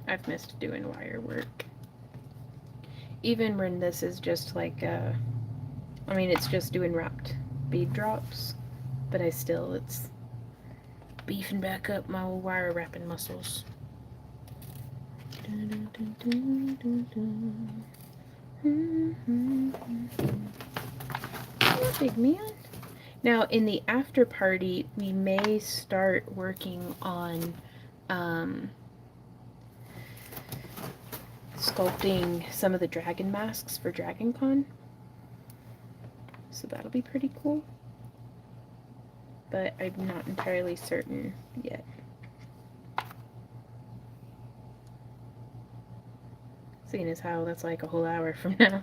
I've missed doing wire work. Even when this is just like, I mean, it's just doing wrapped bead drops. but it's beefing back up my old wire wrapping muscles. Oh, big man. Now, in the after party, we may start working on sculpting some of the dragon masks for Dragon Con. So that'll be pretty cool. But I'm not entirely certain yet. Seeing as how that's like a whole hour from now.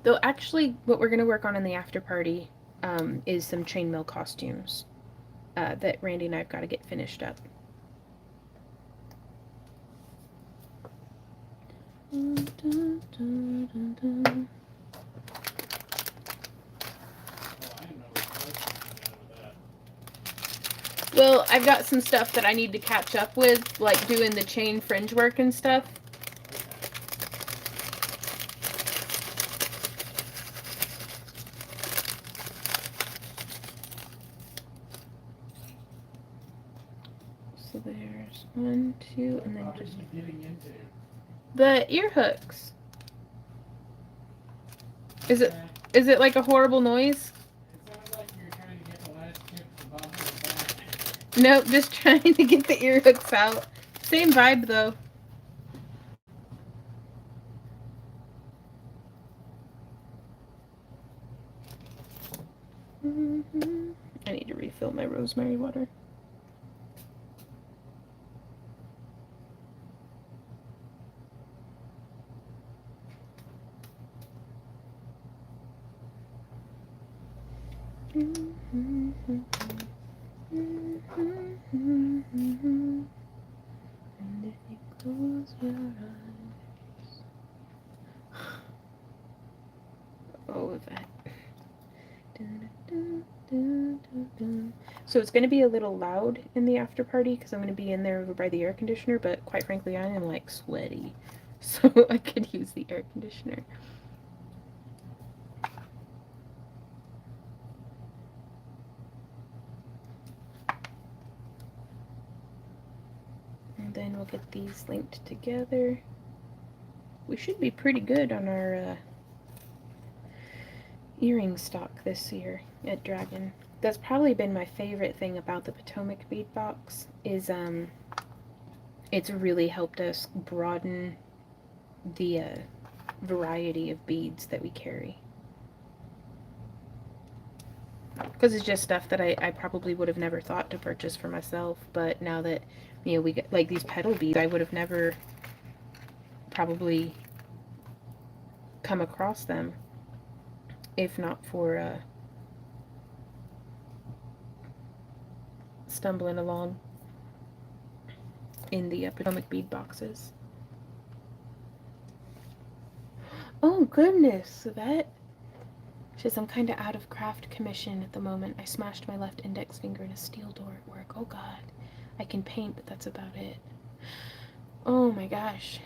Though actually, what we're going to work on in the after party is some chainmail costumes that Randy and I have got to get finished up. Well, I've got some stuff that I need to catch up with, like doing the chain fringe work and stuff. So there's 1, 2, and then just getting into the ear hooks. Is it like a horrible noise? It sounds like you're trying to get the last chip from Bob's back. Nope, just trying to get the ear hooks out. Same vibe though. I need to refill my rosemary water. And if you close your eyes. Oh, that. So it's going to be a little loud in the after party because I'm going to be in there over by the air conditioner, but quite frankly, I am like sweaty. So I could use the air conditioner. And then we'll get these linked together. We should be pretty good on our earring stock this year at Dragon. That's probably been my favorite thing about the Potomac bead box is it's really helped us broaden the variety of beads that we carry. Because it's just stuff that I probably would have never thought to purchase for myself, but now that, you know, we get like these petal beads, I would have never probably come across them if not for stumbling along in the Potomac bead boxes. Oh goodness, that says I'm kind of out of craft commission at the moment. I smashed my left index finger in a steel door at work. Oh god, I can paint, but that's about it. Oh my gosh.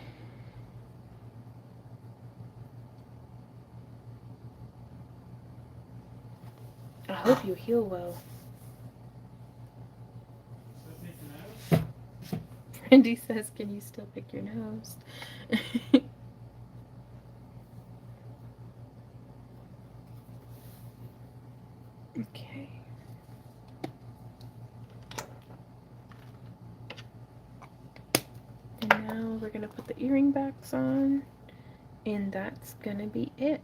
I hope you heal well. Randy says, can you still pick your nose? Okay. And now we're gonna put the earring backs on, and that's gonna be it.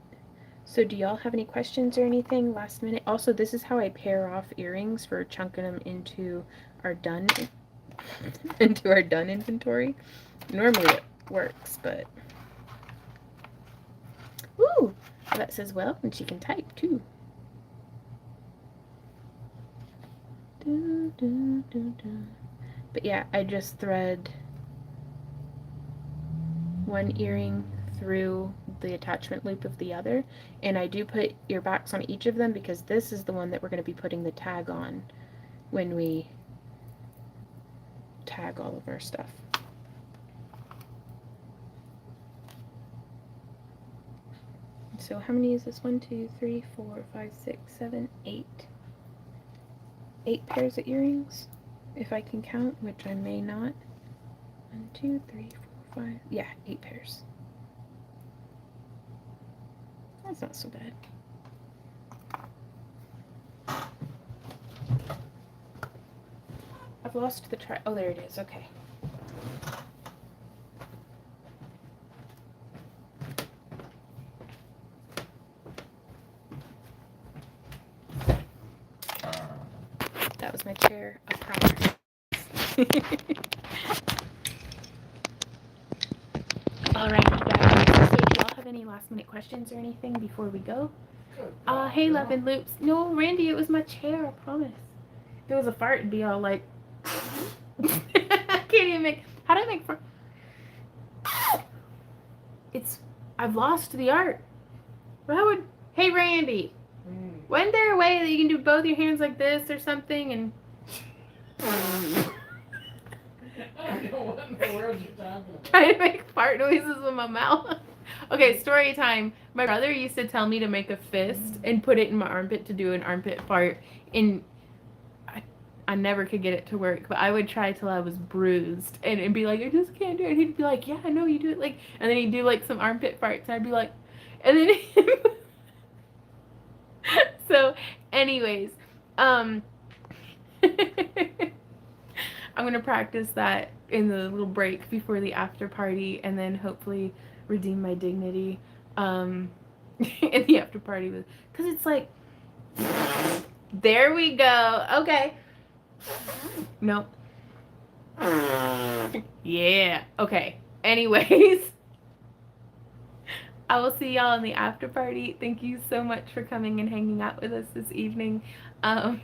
So do y'all have any questions or anything last minute? Also, this is how I pair off earrings for chunking them into our done inventory. Normally it works, but ooh, that says well, and she can type too. But yeah, I just thread one earring through the attachment loop of the other, and I do put ear backs on each of them because this is the one that we're going to be putting the tag on when we tag all of our stuff. So how many is this? 1, 2, 3, 4, 5, 6, 7, 8. 8 pairs of earrings, if I can count, which I may not. 1, 2, 3, 4, 5. Yeah, 8 pairs. That's not so bad. I've lost the track. Oh, there it is. Okay. That was my chair. I promise. Alrighty, guys. So, do y'all have any last minute questions or anything before we go? Hey, Love and Loops. No, Randy, it was my chair. I promise. If it was a fart, it'd be all like. I can't even make. How do I make fart? I've lost the art. How would? Hey, Randy. Wasn't there a way that you can do both your hands like this or something and? I don't know what in the world you're talking about. Trying to make fart noises with my mouth. Okay, story time. My brother used to tell me to make a fist and put it in my armpit to do an armpit fart, and I never could get it to work, but I would try till I was bruised and be like, I just can't do it. And he'd be like, yeah, I know you do it, like, and then he'd do like some armpit farts, and I'd be like, and then so anyways, I'm gonna practice that in the little break before the after party, and then hopefully redeem my dignity in the after party, because it's like, there we go. Okay. Nope. Yeah. Okay. Anyways, I will see y'all in the after party. Thank you so much for coming and hanging out with us this evening. And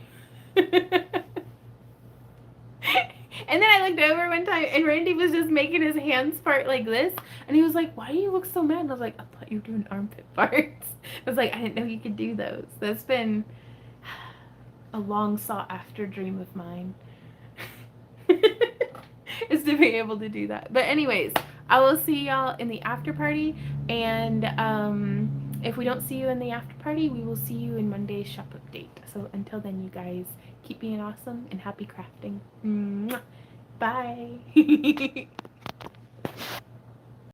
then I looked over one time and Randy was just making his hands part like this. And he was like, why do you look so mad? And I was like, I thought you were doing armpit farts. I was like, I didn't know you could do those. That's been a long sought after dream of mine. Is to be able to do that. But anyways, I will see y'all in the after party. And if we don't see you in the after party, we will see you in Monday's shop update. So until then, you guys keep being awesome and happy crafting. Mwah. Bye.